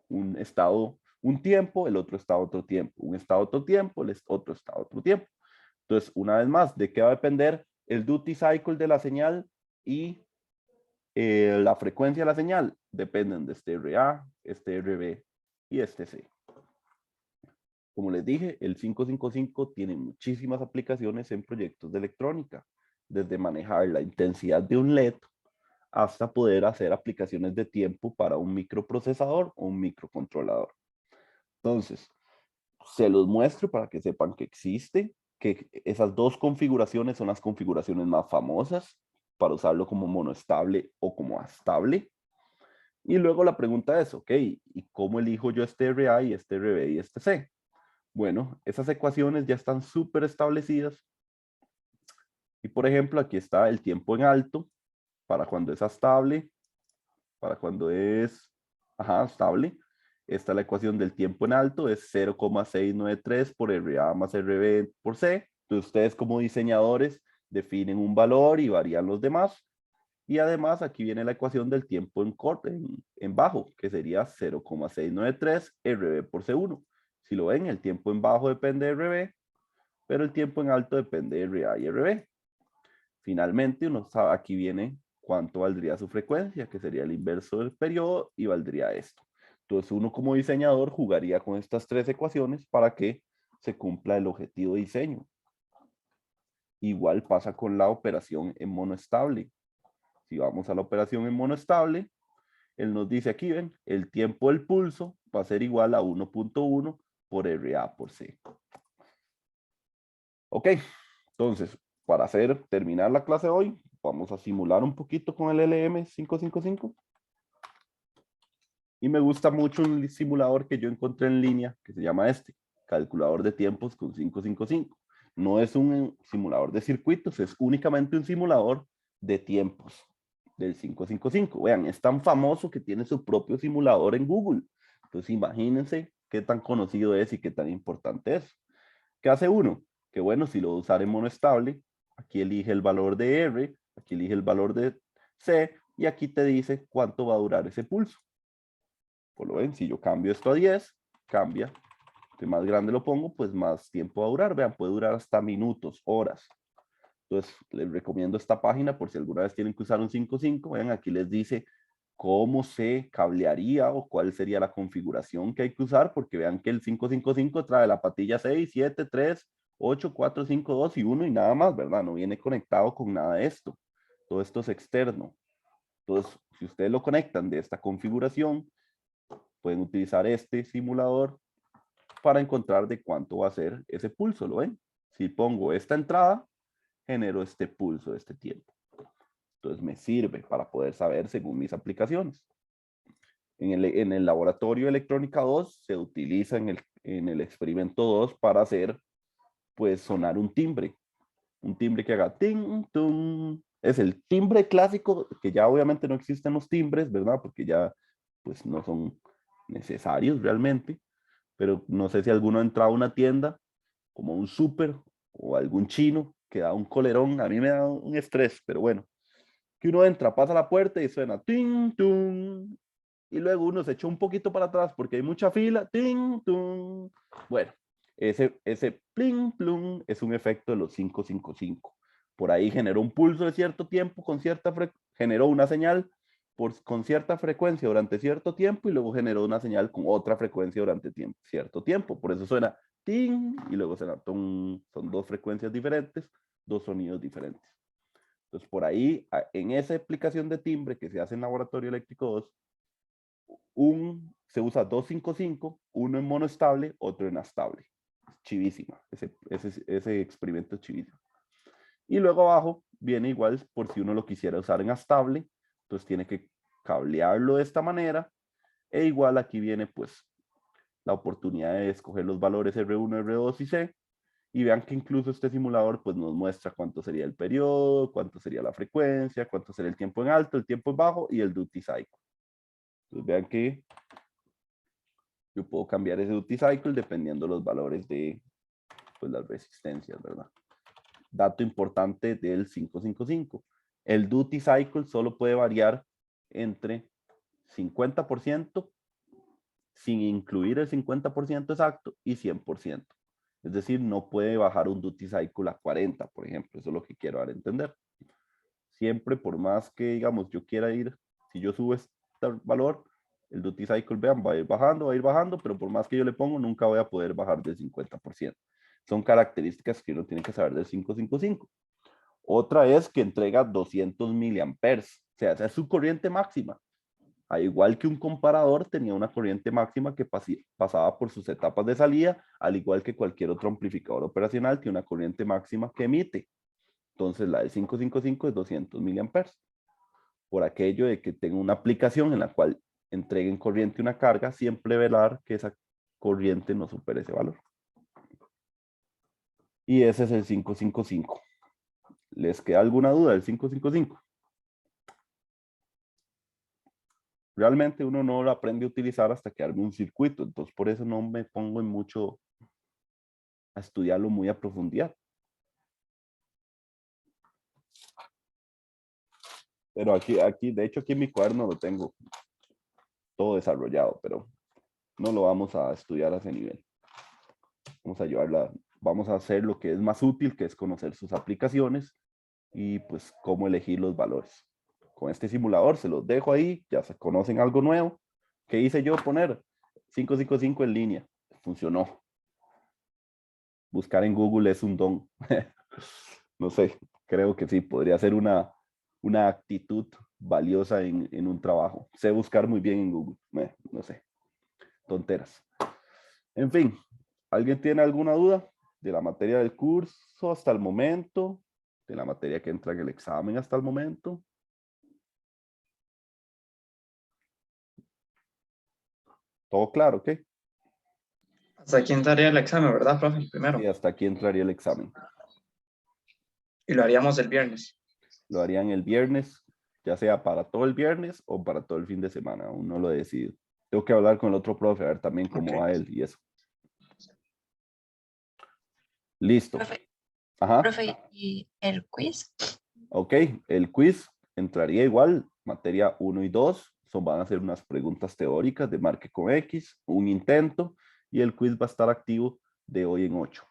Un estado, un tiempo, el otro estado, otro tiempo. Un estado, otro tiempo, el otro estado, otro tiempo. Entonces, una vez más, ¿de qué va a depender el duty cycle de la señal y la frecuencia de la señal? Dependen de este RA, este RB y este C. Como les dije, el 555 tiene muchísimas aplicaciones en proyectos de electrónica, desde manejar la intensidad de un LED hasta poder hacer aplicaciones de tiempo para un microprocesador o un microcontrolador. Entonces, se los muestro para que sepan que existe, que esas dos configuraciones son las configuraciones más famosas para usarlo como monoestable o como astable. Y luego la pregunta es, ok, ¿y cómo elijo yo este RA y este RB y este C? Bueno, esas ecuaciones ya están súper establecidas. Y por ejemplo, aquí está el tiempo en alto para cuando es estable, para cuando es estable. Esta es la ecuación del tiempo en alto, es 0,693 por RA más RB por C. Entonces ustedes como diseñadores definen un valor y varían los demás. Y además aquí viene la ecuación del tiempo en bajo, que sería 0,693 RB por C1. Si lo ven, el tiempo en bajo depende de RB, pero el tiempo en alto depende de RA y RB. Finalmente, uno sabe, aquí viene cuánto valdría su frecuencia, que sería el inverso del periodo, y valdría esto. Entonces, uno como diseñador jugaría con estas tres ecuaciones para que se cumpla el objetivo de diseño. Igual pasa con la operación en monoestable. Si vamos a la operación en monoestable, él nos dice aquí, ven, el tiempo del pulso va a ser igual a 1.1 por RA por C. Ok, entonces, para terminar la clase hoy, vamos a simular un poquito con el LM555. Y me gusta mucho un simulador que yo encontré en línea, que se llama calculador de tiempos con 555. No es un simulador de circuitos, es únicamente un simulador de tiempos del 555. Vean, es tan famoso que tiene su propio simulador en Google. Entonces imagínense qué tan conocido es y qué tan importante es. ¿Qué hace uno? Que bueno, si lo voy a usar en monoestable, aquí elige el valor de R, aquí elige el valor de C, y aquí te dice cuánto va a durar ese pulso. Pues lo ven, si yo cambio esto a 10, cambia. Entre más grande lo pongo, pues más tiempo va a durar. Vean, puede durar hasta minutos, horas. Entonces, les recomiendo esta página por si alguna vez tienen que usar un 5.5. Vean, aquí les dice cómo se cablearía o cuál sería la configuración que hay que usar, porque vean que el 555 trae la patilla 6, 7, 3, 8, 4, 5, 2 y 1 y nada más, ¿verdad? No viene conectado con nada de esto. Todo esto es externo. Entonces, si ustedes lo conectan de esta configuración, pueden utilizar este simulador para encontrar de cuánto va a ser ese pulso, ¿lo ven? Si pongo esta entrada, genero este pulso, este tiempo. Entonces me sirve para poder saber según mis aplicaciones. En el laboratorio de electrónica 2 se utiliza en el experimento 2 para hacer, pues, sonar un timbre que haga ting, tung. Es el timbre clásico, que ya obviamente no existen los timbres, ¿verdad? Porque ya, pues, no son necesarios realmente. Pero no sé si alguno ha entrado a una tienda, como un súper o algún chino, que da un colerón. A mí me da un estrés, pero bueno. Que uno entra, pasa la puerta y suena ting, tung. Y luego uno se echa un poquito para atrás porque hay mucha fila, ting, tung. Bueno, ese pling, plum es un efecto de los 555. Por ahí generó un pulso de cierto tiempo, generó una señal con cierta frecuencia durante cierto tiempo y luego generó una señal con otra frecuencia durante cierto tiempo. Por eso suena ting y luego suena tung. Son dos frecuencias diferentes, dos sonidos diferentes. Entonces, por ahí, en esa aplicación de timbre que se hace en Laboratorio Eléctrico 2, se usa 255, uno en monoestable, otro en astable. Chivísima, ese experimento es chivísimo. Y luego abajo viene igual por si uno lo quisiera usar en astable, entonces tiene que cablearlo de esta manera, e igual aquí viene pues la oportunidad de escoger los valores R1, R2 y C, y vean que incluso este simulador pues nos muestra cuánto sería el periodo, cuánto sería la frecuencia, cuánto sería el tiempo en alto, el tiempo en bajo y el duty cycle. Entonces vean que yo puedo cambiar ese duty cycle dependiendo los valores de pues, las resistencias, ¿verdad? Dato importante del 555. El duty cycle solo puede variar entre 50% sin incluir el 50% exacto y 100%. Es decir, no puede bajar un duty cycle a 40, por ejemplo. Eso es lo que quiero dar a entender. Siempre, por más que, digamos, yo quiera ir, si yo subo este valor, el duty cycle, vean, va a ir bajando, pero por más que yo le pongo, nunca voy a poder bajar del 50%. Son características que uno tiene que saber del 555. Otra es que entrega 200 miliamperes, o sea, esa es su corriente máxima. Al igual que un comparador, tenía una corriente máxima que pasaba por sus etapas de salida, al igual que cualquier otro amplificador operacional tiene una corriente máxima que emite. Entonces la de 555 es 200 miliamperes. Por aquello de que tenga una aplicación en la cual entreguen corriente una carga, siempre velar que esa corriente no supere ese valor. Y ese es el 555. ¿Les queda alguna duda del 555? Realmente uno no lo aprende a utilizar hasta que arme un circuito, entonces por eso no me pongo en mucho a estudiarlo muy a profundidad. Pero aquí, de hecho aquí en mi cuaderno lo tengo todo desarrollado, pero no lo vamos a estudiar a ese nivel. Vamos a hacer lo que es más útil, que es conocer sus aplicaciones y pues cómo elegir los valores. Con este simulador se los dejo ahí, ya se conocen algo nuevo. ¿Qué hice yo? Poner 555 en línea. Funcionó. Buscar en Google es un don. No sé, creo que sí, podría ser una actitud valiosa en un trabajo. Sé buscar muy bien en Google. No sé, tonteras. En fin, ¿alguien tiene alguna duda de la materia del curso hasta el momento? De la materia que entra en el examen hasta el momento. ¿Todo claro? ¿Ok? Hasta aquí entraría el examen, ¿verdad, profe? Primero. Y hasta aquí entraría el examen. Y lo haríamos el viernes. Lo harían el viernes, ya sea para todo el viernes o para todo el fin de semana. Aún no lo he decidido. Tengo que hablar con el otro profe, a ver también cómo va él y eso. Listo. Profe, Ajá. profe, ¿y el quiz? Ok, el quiz entraría igual, materia 1 y 2. Van a ser unas preguntas teóricas de marque con X, un intento, y el quiz va a estar activo de hoy en 8.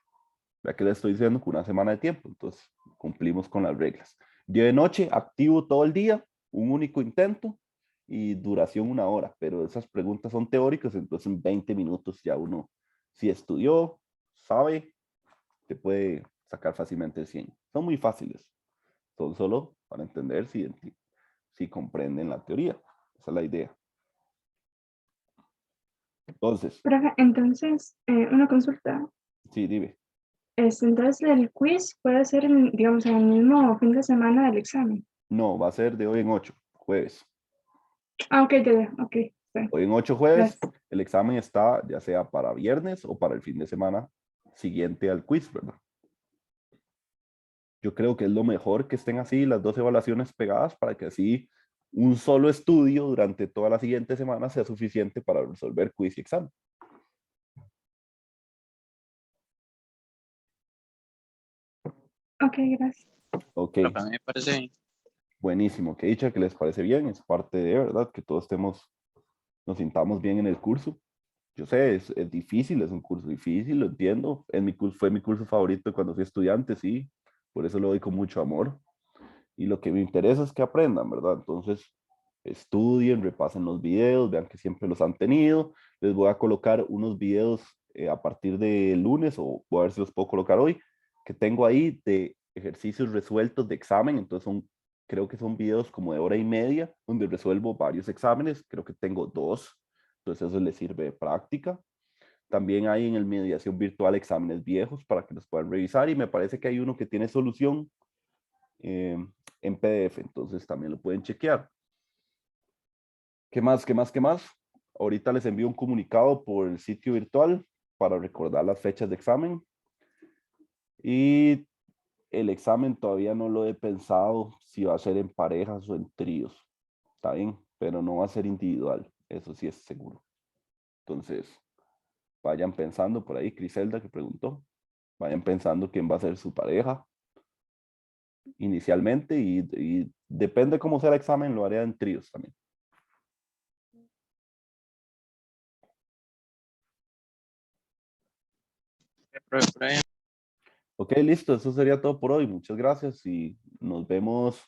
Ya que le estoy diciendo con una semana de tiempo, entonces cumplimos con las reglas. Día de noche, activo todo el día, un único intento y duración 1 hora, pero esas preguntas son teóricas, entonces en 20 minutos ya uno, si estudió, sabe, te puede sacar fácilmente el 100. Son muy fáciles, son solo para entender si comprenden la teoría. Esa es la idea. Entonces, Profe, entonces, una consulta. sí, dime. Entonces, el quiz puede ser, digamos, en el mismo fin de semana del examen. No, va a ser de hoy en 8, jueves. Ah, ok, ya, ok. Está bien. Hoy en 8 jueves, Gracias. el examen está ya sea para viernes o para el fin de semana siguiente al quiz, ¿verdad? Yo creo que es lo mejor que estén así las 2 evaluaciones pegadas para que así un solo estudio durante toda la siguiente semana sea suficiente para resolver quiz y examen. Ok, gracias. Ok, Lo que a mí me parece bien. buenísimo. Que dicha que les parece bien. Es parte de, ¿verdad? Que todos nos sintamos bien en el curso. Yo sé, es difícil, es un curso difícil, lo entiendo. Fue mi curso favorito cuando fui estudiante, sí. Por eso lo doy con mucho amor. Y lo que me interesa es que aprendan, ¿verdad? Entonces, estudien, repasen los videos, vean que siempre los han tenido. Les voy a colocar unos videos a partir de lunes, o voy a ver si los puedo colocar hoy, que tengo ahí de ejercicios resueltos de examen. Entonces, creo que son videos como de 1 hora y media, donde resuelvo varios exámenes. Creo que tengo 2. Entonces, eso les sirve de práctica. También hay en el mediación virtual exámenes viejos para que los puedan revisar. Y me parece que hay uno que tiene solución en PDF, entonces también lo pueden chequear. ¿Qué más? ¿Qué más? ¿Qué más? Ahorita les envío un comunicado por el sitio virtual para recordar las fechas de examen. Y el examen todavía no lo he pensado si va a ser en parejas o en tríos. Está bien, pero no va a ser individual, eso sí es seguro. Entonces, vayan pensando por ahí, Criselda que preguntó, vayan pensando quién va a ser su pareja inicialmente y depende cómo sea el examen, lo haré en tríos también. Profe, por ahí. Ok, listo, eso sería todo por hoy. Muchas gracias y nos vemos.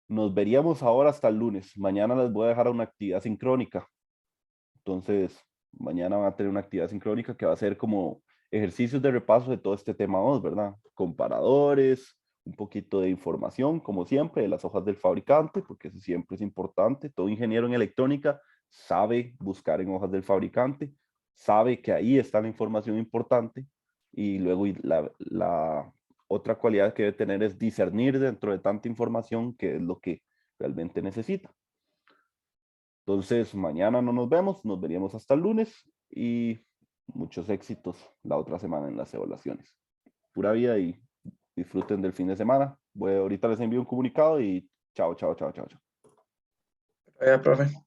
Nos veríamos ahora hasta el lunes. Mañana les voy a dejar una actividad sincrónica. Entonces, mañana van a tener una actividad sincrónica que va a ser como ejercicios de repaso de todo este tema 2, ¿verdad? Comparadores, un poquito de información, como siempre, de las hojas del fabricante, porque eso siempre es importante. Todo ingeniero en electrónica sabe buscar en hojas del fabricante, sabe que ahí está la información importante, y luego la otra cualidad que debe tener es discernir dentro de tanta información qué es lo que realmente necesita. Entonces, mañana no nos vemos, nos veríamos hasta el lunes, y muchos éxitos la otra semana en las evaluaciones. Pura vida y disfruten del fin de semana. Ahorita les envío un comunicado y chao, chao, chao, chao, chao. Profe.